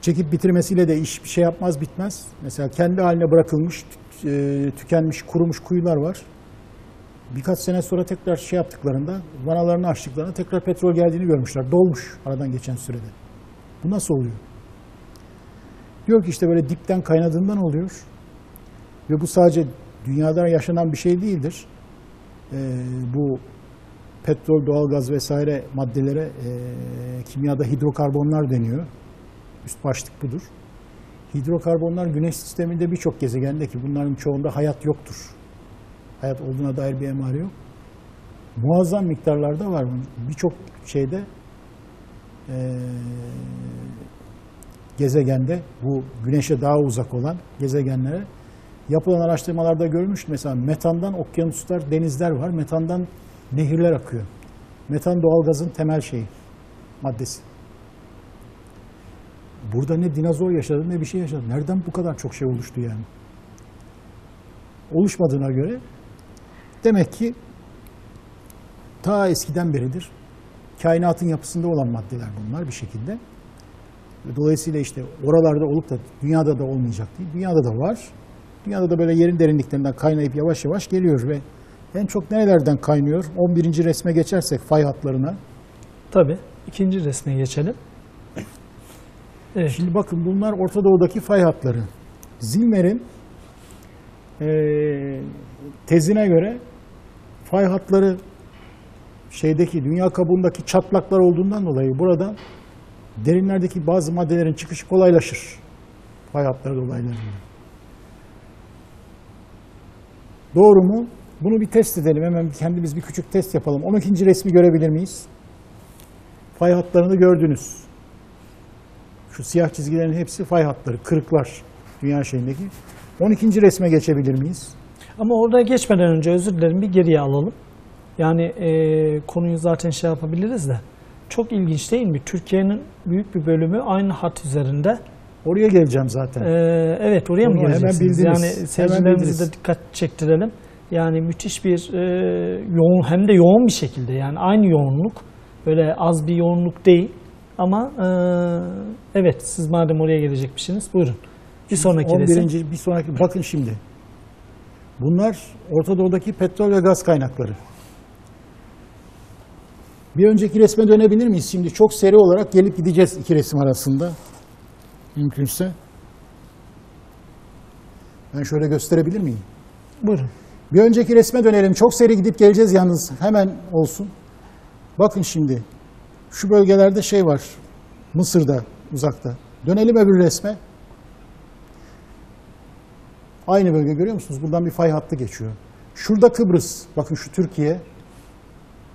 çekip bitirmesiyle de iş bir şey yapmaz, bitmez. Mesela kendi haline bırakılmış, tükenmiş, kurumuş kuyular var. Birkaç sene sonra tekrar yaptıklarında, vanalarını açtıklarında tekrar petrol geldiğini görmüşler. Dolmuş aradan geçen sürede. Bu nasıl oluyor? Diyor ki işte böyle dipten kaynadığından oluyor. Ve bu sadece dünyada yaşanan bir şey değildir. Bu petrol, doğalgaz vesaire maddelere kimyada hidrokarbonlar deniyor. Üst başlık budur. Hidrokarbonlar Güneş sisteminde birçok gezegende ki bunların çoğunda hayat yoktur. Hayat olduğuna dair bir emare yok. Muazzam miktarlarda var. Birçok gezegende, bu Güneş'e daha uzak olan gezegenlere yapılan araştırmalarda görülmüş. Mesela metandan okyanuslar, denizler var. Metandan nehirler akıyor. Metan doğalgazın temel şeyi, maddesi. Burada ne dinozor yaşadı ne bir şey yaşadı. Nereden bu kadar çok şey oluştu yani? Oluşmadığına göre demek ki ta eskiden beridir kainatın yapısında olan maddeler bunlar bir şekilde. Dolayısıyla işte oralarda olup da dünyada da olmayacak değil. Dünyada da var. Dünyada da böyle yerin derinliklerinden kaynayıp yavaş yavaş geliyor ve en çok nerelerden kaynıyor? 11. resme geçersek fay hatlarına. Tabii. İkinci resme geçelim. Evet. Şimdi bakın bunlar Orta Doğu'daki fay hatları. Zimmer'in tezine göre fay hatları şeydeki dünya kabuğundaki çatlaklar olduğundan dolayı burada derinlerdeki bazı maddelerin çıkışı kolaylaşır. Fay hatları dolaylarıyla. Doğru mu? Bunu bir test edelim. Hemen kendimiz bir küçük test yapalım. 12. resmi görebilir miyiz? Fay hatlarını gördünüz. Şu siyah çizgilerin hepsi fay hatları, kırıklar dünya şeyindeki. 12. resme geçebilir miyiz? Ama oraya geçmeden önce özür dilerim bir geriye alalım. Yani konuyu zaten şey yapabiliriz de. Çok ilginç değil mi? Türkiye'nin büyük bir bölümü aynı hat üzerinde. Oraya geleceğim zaten. Evet oraya mı Onu hemen geleceksiniz? bildiniz. Yani seyircilerimize de dikkat çektirelim. Yani müthiş bir yoğun hem de yoğun bir şekilde yani aynı yoğunluk. Böyle az bir yoğunluk değil. Ama evet siz madem oraya gelecekmişsiniz buyurun. Bir sonraki 11. resim. Bir sonraki bakın şimdi. Bunlar Orta Doğu'daki petrol ve gaz kaynakları. Bir önceki resme dönebilir miyiz? Şimdi çok seri olarak gelip gideceğiz iki resim arasında. Mümkünse. Ben şöyle gösterebilir miyim? Buyurun. Bir önceki resme dönelim. Çok seri gidip geleceğiz yalnız. Hemen olsun. Bakın şimdi. Şu bölgelerde şey var. Mısır'da, uzakta. Dönelim öbür resme. Aynı bölge görüyor musunuz? Buradan bir fay hattı geçiyor. Şurada Kıbrıs. Bakın şu Türkiye.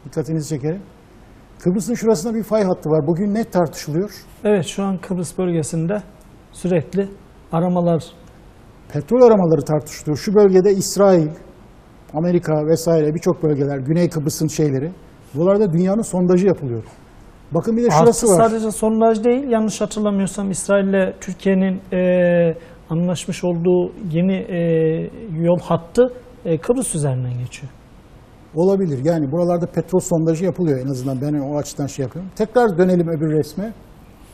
Dikkatinizi çekerim. Kıbrıs'ın şurasında bir fay hattı var. Bugün ne tartışılıyor? Evet şu an Kıbrıs bölgesinde sürekli aramalar. Petrol aramaları tartışılıyor. Şu bölgede İsrail, Amerika vesaire birçok bölgeler, Güney Kıbrıs'ın şeyleri. Buralarda dünyanın sondajı yapılıyor. Bakın bir de şurası var. Sadece sondaj değil, yanlış hatırlamıyorsam İsrail ile Türkiye'nin anlaşmış olduğu yeni yol hattı Kıbrıs üzerinden geçiyor. Olabilir. Yani buralarda petrol sondajı yapılıyor en azından. Ben o açıdan şey yapıyorum. Tekrar dönelim öbür resme.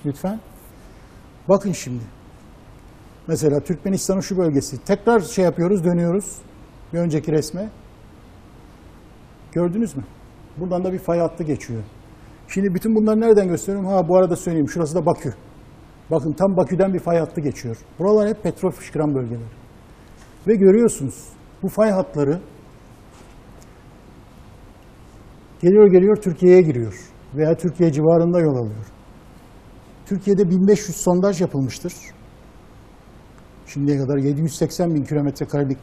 Lütfen. Bakın şimdi. Mesela Türkmenistan'ın şu bölgesi. Tekrar şey yapıyoruz, dönüyoruz. Bir önceki resme. Gördünüz mü? Buradan da bir fay hattı geçiyor. Şimdi bütün bunları nereden gösteriyorum? Ha bu arada söyleyeyim. Şurası da Bakü. Bakın tam Bakü'den bir fay hattı geçiyor. Buralar hep petrol fışkıran bölgeler. Ve görüyorsunuz bu fay hatları geliyor Türkiye'ye giriyor. Veya Türkiye civarında yol alıyor. Türkiye'de 1500 sondaj yapılmıştır. Şimdiye kadar 780 bin kilometre karelik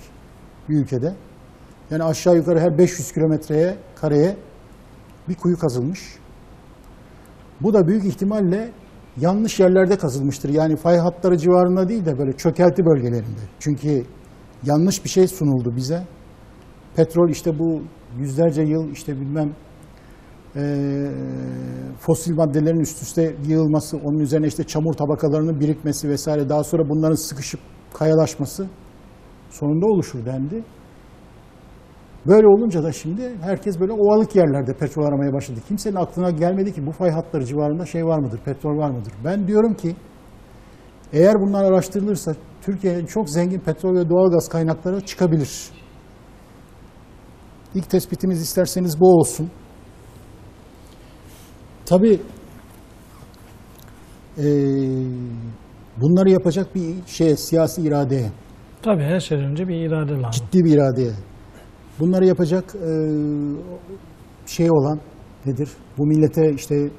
bir ülkede. Yani aşağı yukarı her 500 kilometreye kareye bir kuyu kazılmış. Bu da büyük ihtimalle yanlış yerlerde kazılmıştır. Yani fay hatları civarında değil de böyle çökelti bölgelerinde. Çünkü yanlış bir şey sunuldu bize. Petrol işte bu yüzlerce yıl işte bilmem fosil maddelerin üst üste yığılması, onun üzerine işte çamur tabakalarının birikmesi vesaire, daha sonra bunların sıkışıp kayalaşması sonunda oluşur dendi. Böyle olunca da şimdi herkes böyle ovalık yerlerde petrol aramaya başladı. Kimsenin aklına gelmedi ki bu fay hatları civarında şey var mıdır, petrol var mıdır? Ben diyorum ki eğer bunlar araştırılırsa Türkiye'nin çok zengin petrol ve doğalgaz kaynakları çıkabilir. İlk tespitimiz isterseniz bu olsun. Tabii bunları yapacak bir siyasi iradeye. Tabii her şeyden önce bir irade lazım. Ciddi bir iradeye. Bunları yapacak şey olan nedir? Bu millete işte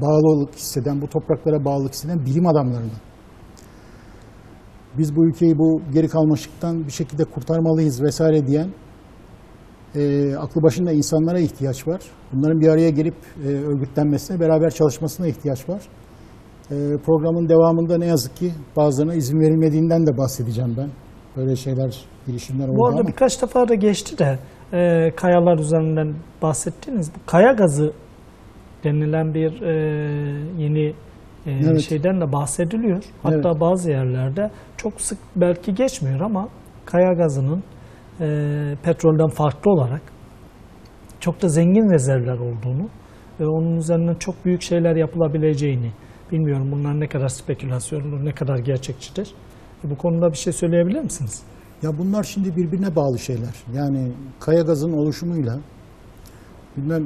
bağlılık hisseden, bu topraklara bağlılık hisseden bilim adamlarına. Biz bu ülkeyi bu geri kalmışlıktan bir şekilde kurtarmalıyız vesaire diyen aklı başında insanlara ihtiyaç var. Bunların bir araya gelip örgütlenmesine, beraber çalışmasına ihtiyaç var. Programın devamında ne yazık ki bazılarına izin verilmediğinden de bahsedeceğim ben. Böyle şeyler, girişimler oldu Bu arada ama. birkaç defa da geçti de kayalar üzerinden bahsettiğiniz bu kaya gazı denilen bir yeni Evet. şeyden de bahsediliyor. Hatta Evet. bazı yerlerde çok sık belki geçmiyor ama kaya gazının petrolden farklı olarak çok da zengin rezervler olduğunu ve onun üzerinden çok büyük şeyler yapılabileceğini, bilmiyorum bunlar ne kadar spekülasyonlu, ne kadar gerçekçidir. Bu konuda bir şey söyleyebilir misiniz? Ya bunlar şimdi birbirine bağlı şeyler. Yani kaya gazının oluşumuyla bilmem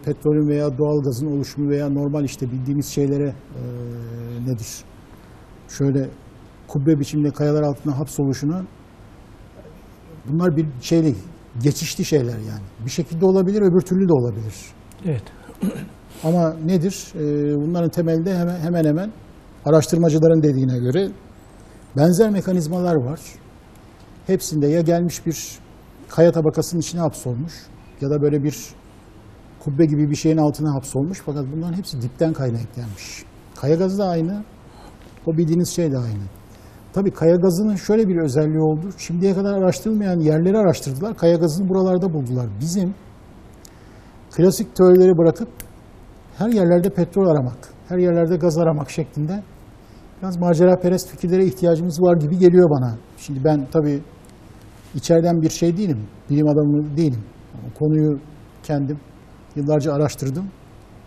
petrolün veya doğal gazın oluşumu veya normal işte bildiğimiz şeylere nedir? Şöyle kubbe biçimde kayalar altında hapsoluşuna bunlar bir şeyle geçişli şeyler yani. Bir şekilde olabilir, öbür türlü de olabilir. Evet. Ama nedir? Bunların temelinde hemen hemen araştırmacıların dediğine göre benzer mekanizmalar var. Hepsinde ya gelmiş bir kaya tabakasının içine hapsolmuş ya da böyle bir kubbe gibi bir şeyin altına hapsolmuş. Fakat bunların hepsi dipten kaynaklanmış. Kaya gazı da aynı, o bildiğiniz şey de aynı. Tabii kaya gazının şöyle bir özelliği oldu. Şimdiye kadar araştırılmayan yerleri araştırdılar. Kaya gazını buralarda buldular. Bizim klasik teorileri bırakıp her yerlerde petrol aramak, her yerlerde gaz aramak şeklinde biraz maceraperest fikirlere ihtiyacımız var gibi geliyor bana. Şimdi ben tabii içeriden bir şey değilim, bilim adamı değilim. Konuyu kendim yıllarca araştırdım.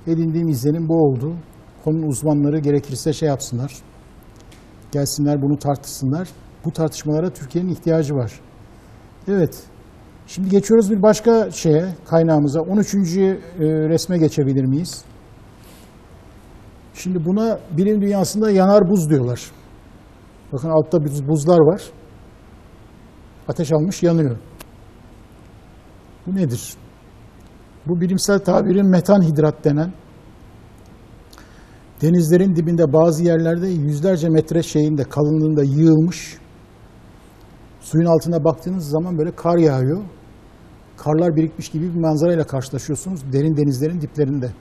Edindiğim izlenim bu oldu. Konunun uzmanları gerekirse şey yapsınlar, gelsinler bunu tartışsınlar. Bu tartışmalara Türkiye'nin ihtiyacı var. Evet, şimdi geçiyoruz bir başka şeye, kaynağımıza. 13. resme geçebilir miyiz? Şimdi buna bilim dünyasında yanar buz diyorlar. Bakın altta buzlar var. Ateş almış yanıyor. Bu nedir? Bu bilimsel tabirin metanhidrat denen denizlerin dibinde bazı yerlerde yüzlerce metre şeyinde kalınlığında yığılmış. Suyun altına baktığınız zaman böyle kar yağıyor. Karlar birikmiş gibi bir manzarayla karşılaşıyorsunuz derin denizlerin diplerinde.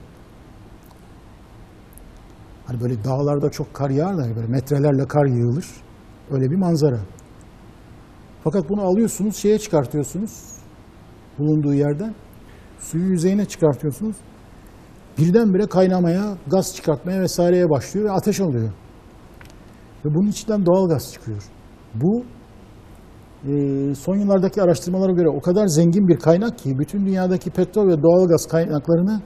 Hani böyle dağlarda çok kar yağar da böyle metrelerle kar yığılır. Öyle bir manzara. Fakat bunu alıyorsunuz, şeye çıkartıyorsunuz. Bulunduğu yerden. Suyu yüzeyine çıkartıyorsunuz. Birdenbire kaynamaya, gaz çıkartmaya vesaireye başlıyor ve ateş alıyor. Ve bunun içinden doğal gaz çıkıyor. Bu son yıllardaki araştırmalara göre o kadar zengin bir kaynak ki bütün dünyadaki petrol ve doğal gaz kaynaklarını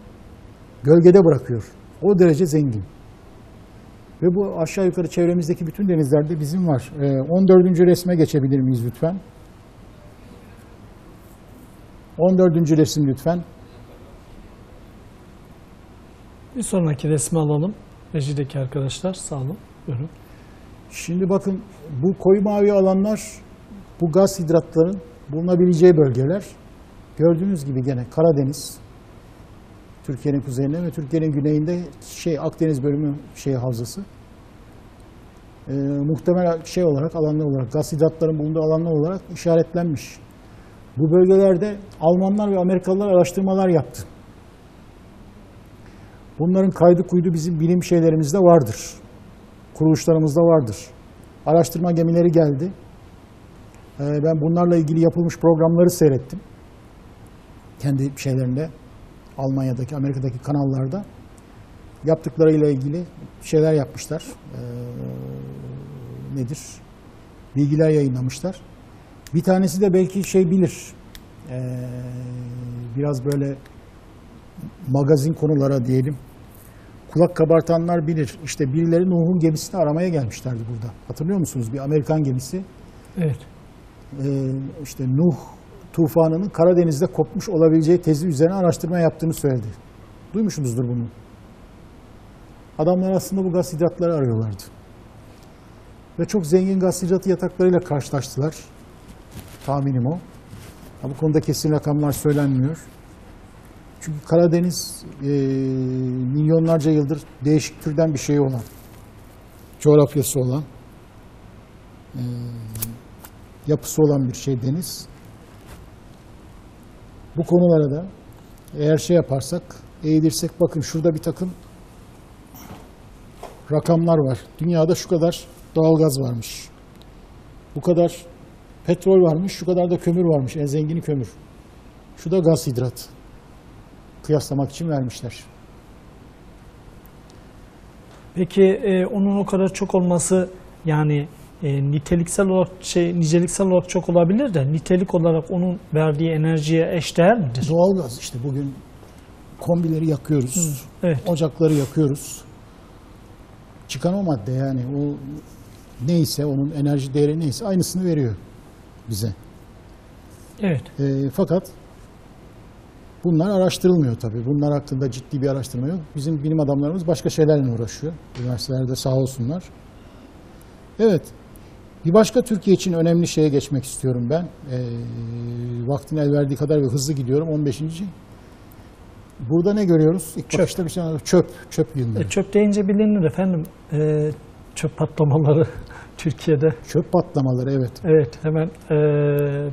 gölgede bırakıyor. O derece zengin. Ve bu aşağı yukarı çevremizdeki bütün denizlerde bizim var. 14. resme geçebilir miyiz lütfen? 14. resim lütfen. Bir sonraki resmi alalım. Rejideki arkadaşlar sağ olun. Buyurun. Şimdi bakın bu koyu mavi alanlar bu gaz hidratların bulunabileceği bölgeler. Gördüğünüz gibi gene Karadeniz, Türkiye'nin kuzeyinde ve Türkiye'nin güneyinde Akdeniz bölümü havzası. Muhtemel olarak alanlar olarak gaz hidratların bulunduğu alanlar olarak işaretlenmiş. Bu bölgelerde Almanlar ve Amerikalılar araştırmalar yaptı. Bunların kaydı kuydu bizim bilim şeylerimizde vardır. Kuruluşlarımızda vardır. Araştırma gemileri geldi. Ben bunlarla ilgili yapılmış programları seyrettim. Kendi şeylerinde, Almanya'daki, Amerika'daki kanallarda yaptıklarıyla ilgili şeyler yapmışlar. Bilgiler yayınlamışlar. Bir tanesi de belki bilir. Biraz böyle magazin konulara diyelim. Kulak kabartanlar bilir. İşte birileri Nuh'un gemisini aramaya gelmişlerdi burada. Hatırlıyor musunuz? Bir Amerikan gemisi. Evet. İşte Nuh tufanının Karadeniz'de kopmuş olabileceği tezi üzerine araştırma yaptığını söyledi. Duymuşsunuzdur bunu. Adamlar aslında bu gaz hidratları arıyorlardı. Ve çok zengin gaz hidratı yataklarıyla karşılaştılar. Tahminim o. Bu konuda kesin rakamlar söylenmiyor. Çünkü Karadeniz milyonlarca yıldır değişik türden bir şey olan, coğrafyası olan, yapısı olan bir deniz. Bu konulara da eğer yaparsak, eğilirsek bakın şurada bir takım rakamlar var. Dünyada şu kadar doğalgaz varmış. Bu kadar petrol varmış, şu kadar da kömür varmış. En zengini kömür. Şu da gaz hidrat. Kıyaslamak için vermişler. Peki onun o kadar çok olması yani niteliksel olarak niceliksel olarak çok olabilir de nitelik olarak onun verdiği enerjiye eşdeğer midir? Doğalgaz işte bugün kombileri yakıyoruz. Evet. Ocakları yakıyoruz. Çıkan o madde yani o neyse onun enerji değeri neyse aynısını veriyor bize. Evet. Fakat bunlar araştırılmıyor tabii. Bunlar hakkında ciddi bir araştırma yok. Bizim bilim adamlarımız başka şeylerle uğraşıyor. Üniversitelerde sağ olsunlar. Evet. Bir başka Türkiye için önemli şeye geçmek istiyorum ben. Vaktin el verdiği kadar ve hızlı gidiyorum. 15. Burada ne görüyoruz? İlk Çöp. bakışta bir şey çöp yığınları. Çöp deyince bilinir efendim. Çöp patlamaları Türkiye'de. Çöp patlamaları evet. Evet, hemen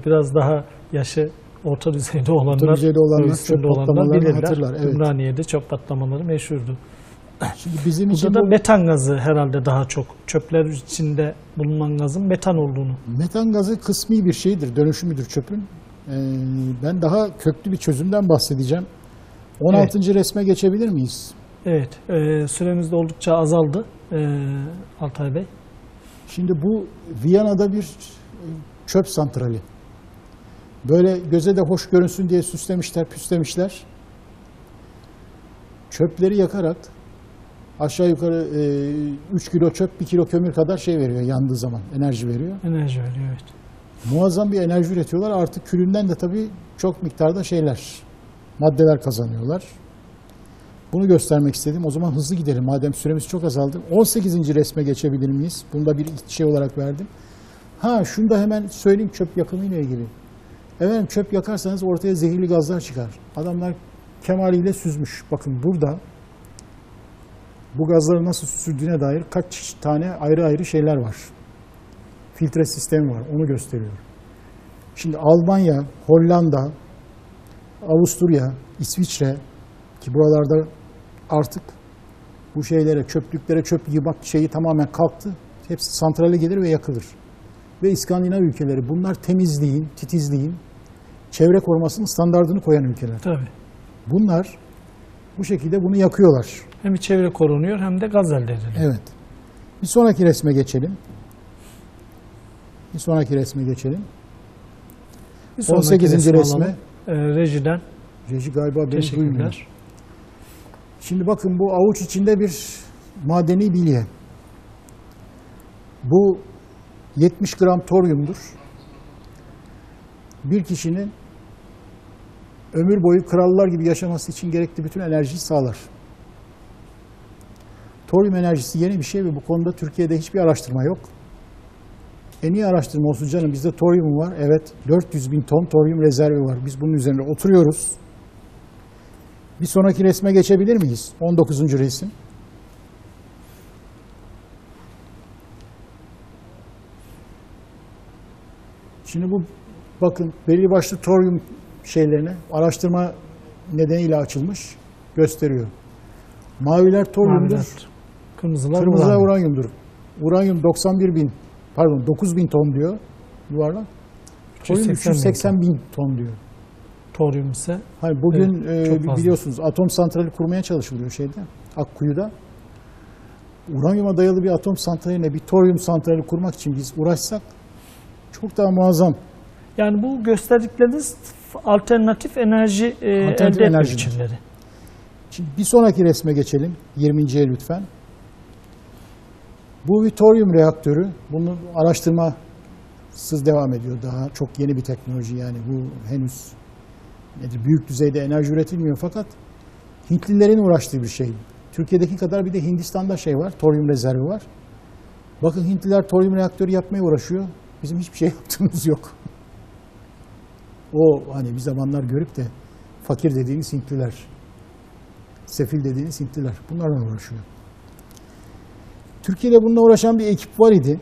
biraz daha yaşı orta düzeyde olanlar, düzeyde olanlar üstünde çöp olanlar patlamalarını bilirler. hatırlar, evet. Ümraniye'de çöp patlamaları meşhurdu. Şimdi bizim için Burada da bu metan gazı herhalde daha çok. Çöpler içinde bulunan gazın metan olduğunu. metan gazı kısmi bir şeydir, dönüşümüdür çöpün. Ben daha köklü bir çözümden bahsedeceğim. 16. resme geçebilir miyiz? Evet, süremiz de oldukça azaldı Altay Bey. Şimdi bu Viyana'da bir çöp santrali. Böyle göze de hoş görünsün diye süslemişler, püslemişler. Çöpleri yakarak aşağı yukarı 3 kilo çöp, 1 kilo kömür kadar şey veriyor yandığı zaman, enerji veriyor. Enerji veriyor, evet. Muazzam bir enerji üretiyorlar. Artık külünden de tabii çok miktarda maddeler kazanıyorlar. Bunu göstermek istedim. O zaman hızlı gidelim. Madem süremiz çok azaldı. 18. resme geçebilir miyiz? Bunu da bir şey olarak verdim. Şunu da hemen söyleyeyim çöp yakımıyla ilgili. Efendim çöp yakarsanız ortaya zehirli gazlar çıkar. Adamlar kemaliyle süzmüş. Bakın burada bu gazları nasıl süzdüğüne dair kaç tane ayrı ayrı şeyler var. Filtre sistemi var. Onu gösteriyor. Şimdi Almanya, Hollanda, Avusturya, İsviçre ki buralarda artık bu şeylere, çöplüklere çöp yığmak şeyi tamamen kalktı. Hepsi santrale gelir ve yakılır. Ve İskandinav ülkeleri bunlar temizliğin, titizliğin, çevre korumasının standardını koyan ülkeler. Tabii. Bunlar bu şekilde bunu yakıyorlar. Hem çevre korunuyor hem de gaz elde ediliyor. Evet. Bir sonraki resme geçelim. Bir sonraki 18. resme. Rejiden. Reji galiba beni Teşekkürler. duymuyor. Şimdi bakın bu avuç içinde bir madeni bilye. Bu 70 gram toryumdur. Bir kişinin ömür boyu krallar gibi yaşaması için gerekli bütün enerjiyi sağlar. Toryum enerjisi yeni bir şey ve bu konuda Türkiye'de hiçbir araştırma yok. En iyi araştırma olsun canım, bizde toryum var. Evet, 400 bin ton toryum rezervi var. Biz bunun üzerine oturuyoruz. Bir sonraki resme geçebilir miyiz? 19. resim. Şimdi bu bakın belli başlı toryum şeylerini araştırma nedeniyle açılmış gösteriyor. Maviler toryumdur. Kırmızılar uranyumdur. Uranyum 9 bin ton diyor yuvarlak. Toryum 380 bin ton diyor. Toryum ise Hayır, bugün çok biliyorsunuz atom santrali kurmaya çalışılıyor Akkuyu'da. Uranyuma dayalı bir atom santraline bir toryum santrali kurmak için biz uğraşsak çok daha muazzam. Yani bu gösterdikleriniz alternatif enerji elde etme biçimleri. Şimdi bir sonraki resme geçelim. 20.ye lütfen. Bu bir toryum reaktörü. Bunun araştırmasız devam ediyor. Daha çok yeni bir teknoloji yani. Bu henüz büyük düzeyde enerji üretilmiyor fakat Hintlilerin uğraştığı bir şey. Türkiye'deki kadar bir de Hindistan'da var. Toryum rezervi var. Bakın Hintliler toryum reaktörü yapmaya uğraşıyor. Bizim hiçbir şey yaptığımız yok. O hani bir zamanlar görüp de fakir dediğiniz Hintliler, sefil dediğiniz Hintliler bunlarla uğraşıyor. Türkiye'de bununla uğraşan bir ekip var idi.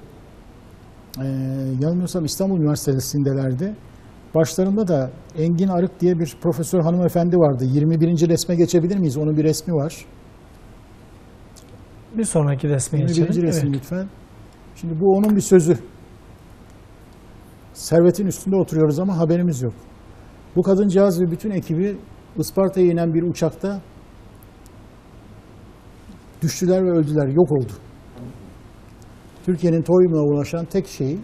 Yanılmıyorsam İstanbul Üniversitesi'ndelerdi. Başlarında da Engin Arık diye bir profesör hanımefendi vardı. 21. resme geçebilir miyiz? Onun bir resmi var. Bir sonraki resme geçelim. 21. resim lütfen. Şimdi bu onun bir sözü. Servetin üstünde oturuyoruz ama haberimiz yok. Bu kadıncağız ve bütün ekibi Isparta'ya inen bir uçakta düştüler ve öldüler, yok oldu. Türkiye'nin toryumuna ulaşan tek şeyi,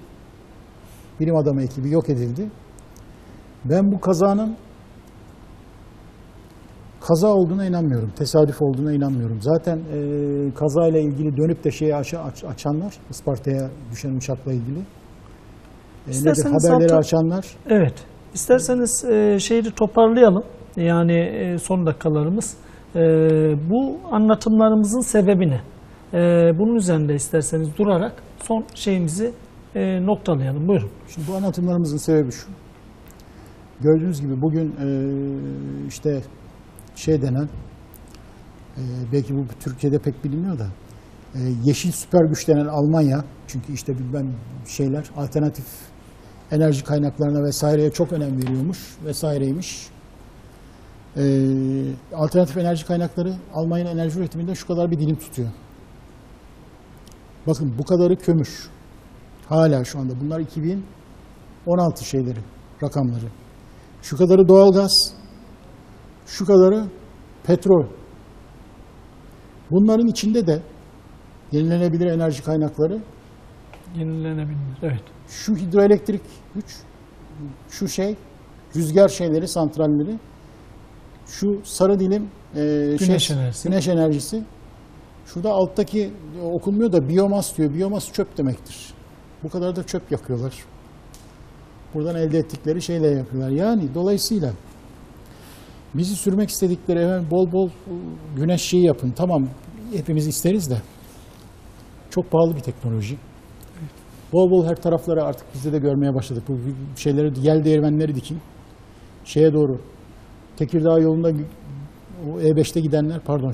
bilim adamı ekibi yok edildi. Ben bu kazanın kaza olduğuna inanmıyorum, tesadüf olduğuna inanmıyorum. Zaten kazayla ilgili dönüp de şeyi açanlar, Isparta'ya düşen uçakla ilgili haberleri açanlar. Evet, isterseniz şeyi toparlayalım. Yani son dakikalarımız. Bu anlatımlarımızın sebebi ne? Bunun üzerinde isterseniz durarak son şeyimizi noktalayalım. Buyurun. Şimdi bu anlatımlarımızın sebebi şu. Gördüğünüz gibi bugün işte şey denen, belki bu Türkiye'de pek bilinmiyor da, yeşil süper güç denen Almanya, çünkü işte bilmem şeyler, alternatif enerji kaynaklarına vesaireye çok önem veriyormuş vesaireymiş. Alternatif enerji kaynakları Almanya'nın enerji üretiminde şu kadar bir dilim tutuyor. Bakın bu kadarı kömür. Hala şu anda. Bunlar 2016 şeyleri, rakamları. Şu kadarı doğalgaz, şu kadarı petrol. Bunların içinde de yenilenebilir enerji kaynakları. Yenilenebilir, evet. Şu hidroelektrik güç, şu şey, rüzgar şeyleri, santralleri, şu sarı dilim güneş enerjisi. Şurada alttaki okunmuyor da biyomas diyor. Biyomas çöp demektir. Bu kadar da çöp yakıyorlar. Buradan elde ettikleri şeyle yapıyorlar. Yani dolayısıyla bizi sürmek istedikleri hemen bol bol güneş şeyi yapın. Tamam, hepimiz isteriz de çok pahalı bir teknoloji. Bol bol her taraflara artık bizde de görmeye başladık. Bu şeyleri, yel değirmenleri dikin. Şeye doğru, Tekirdağ yolunda, o E5'te gidenler, pardon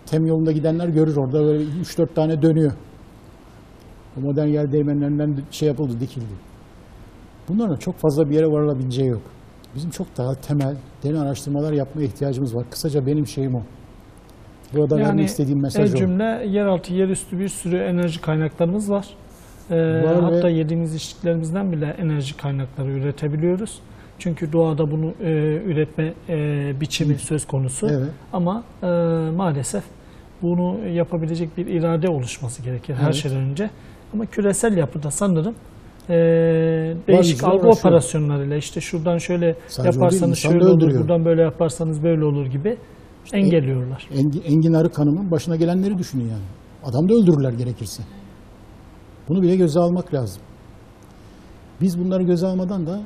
TEM yolunda gidenler görür orada böyle 3-4 tane dönüyor. O modern yel değirmenlerinden şey yapıldı, dikildi. Bunların çok fazla bir yere varılabileceği yok. Bizim çok daha temel, derin araştırmalar yapmaya ihtiyacımız var. Kısaca benim şeyim o. Burada vermek istediğim mesaj o. Cümle, yeraltı, yerüstü bir sürü enerji kaynaklarımız var. Hatta yediğimiz içtiklerimizden bile enerji kaynakları üretebiliyoruz. Çünkü doğada bunu üretme biçimi söz konusu. Evet. Ama maalesef bunu yapabilecek bir irade oluşması gerekir her şeyden önce. Ama küresel yapıda sanırım değişik algı operasyonlarıyla, işte şuradan şöyle yaparsanız şöyle olur, buradan böyle yaparsanız böyle olur gibi engelliyorlar. Engin Arıkan'ın başına gelenleri düşünün yani. Adam da öldürürler gerekirse. Bunu bile göze almak lazım. Biz bunları göze almadan da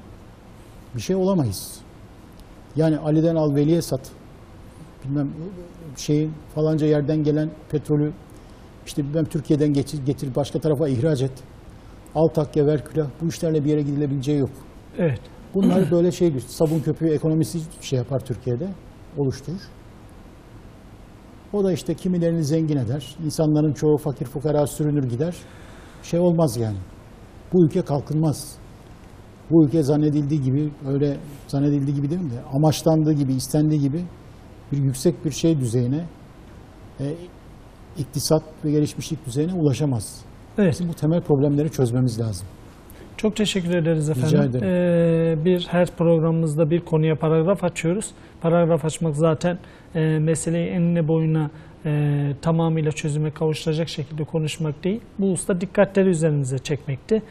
bir şey olamayız. Yani Ali'den al Veli'ye sat. Bilmem falanca yerden gelen petrolü işte bilmem Türkiye'den getir başka tarafa ihraç et. Al takya ver külah. Bu işlerle bir yere gidilebileceği yok. Evet. Bunlar böyle sabun köpüğü ekonomisi şey yapar Türkiye'de. Oluşturur. O da işte kimilerini zengin eder. İnsanların çoğu fakir fukara sürünür gider. Şey olmaz yani. Bu ülke kalkınmaz. Bu ülke zannedildiği gibi, öyle zannedildiği gibi değil mi de, amaçlandığı gibi, istendiği gibi bir yüksek bir şey düzeyine, iktisat ve gelişmişlik düzeyine ulaşamaz. Evet. Bizim bu temel problemleri çözmemiz lazım. Çok teşekkür ederiz efendim. Rica ederim. Her programımızda bir konuya paragraf açıyoruz. Paragraf açmak zaten meseleyi enine boyuna tamamıyla çözüme kavuşturacak şekilde konuşmak değil. Bu hususta dikkatleri üzerinize çekmekti.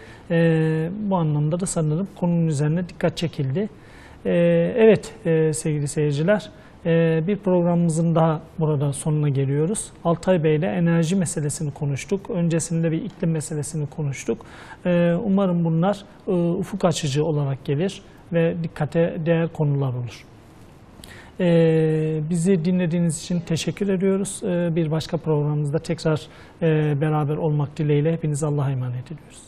Bu anlamda da sanırım konunun üzerine dikkat çekildi. Evet sevgili seyirciler, bir programımızın daha burada sonuna geliyoruz. Altay Bey ile enerji meselesini konuştuk. Öncesinde bir iklim meselesini konuştuk. Umarım bunlar ufuk açıcı olarak gelir ve dikkate değer konular olur. Bizi dinlediğiniz için teşekkür ediyoruz. Bir başka programımızda tekrar beraber olmak dileğiyle hepinize Allah'a emanet ediyoruz.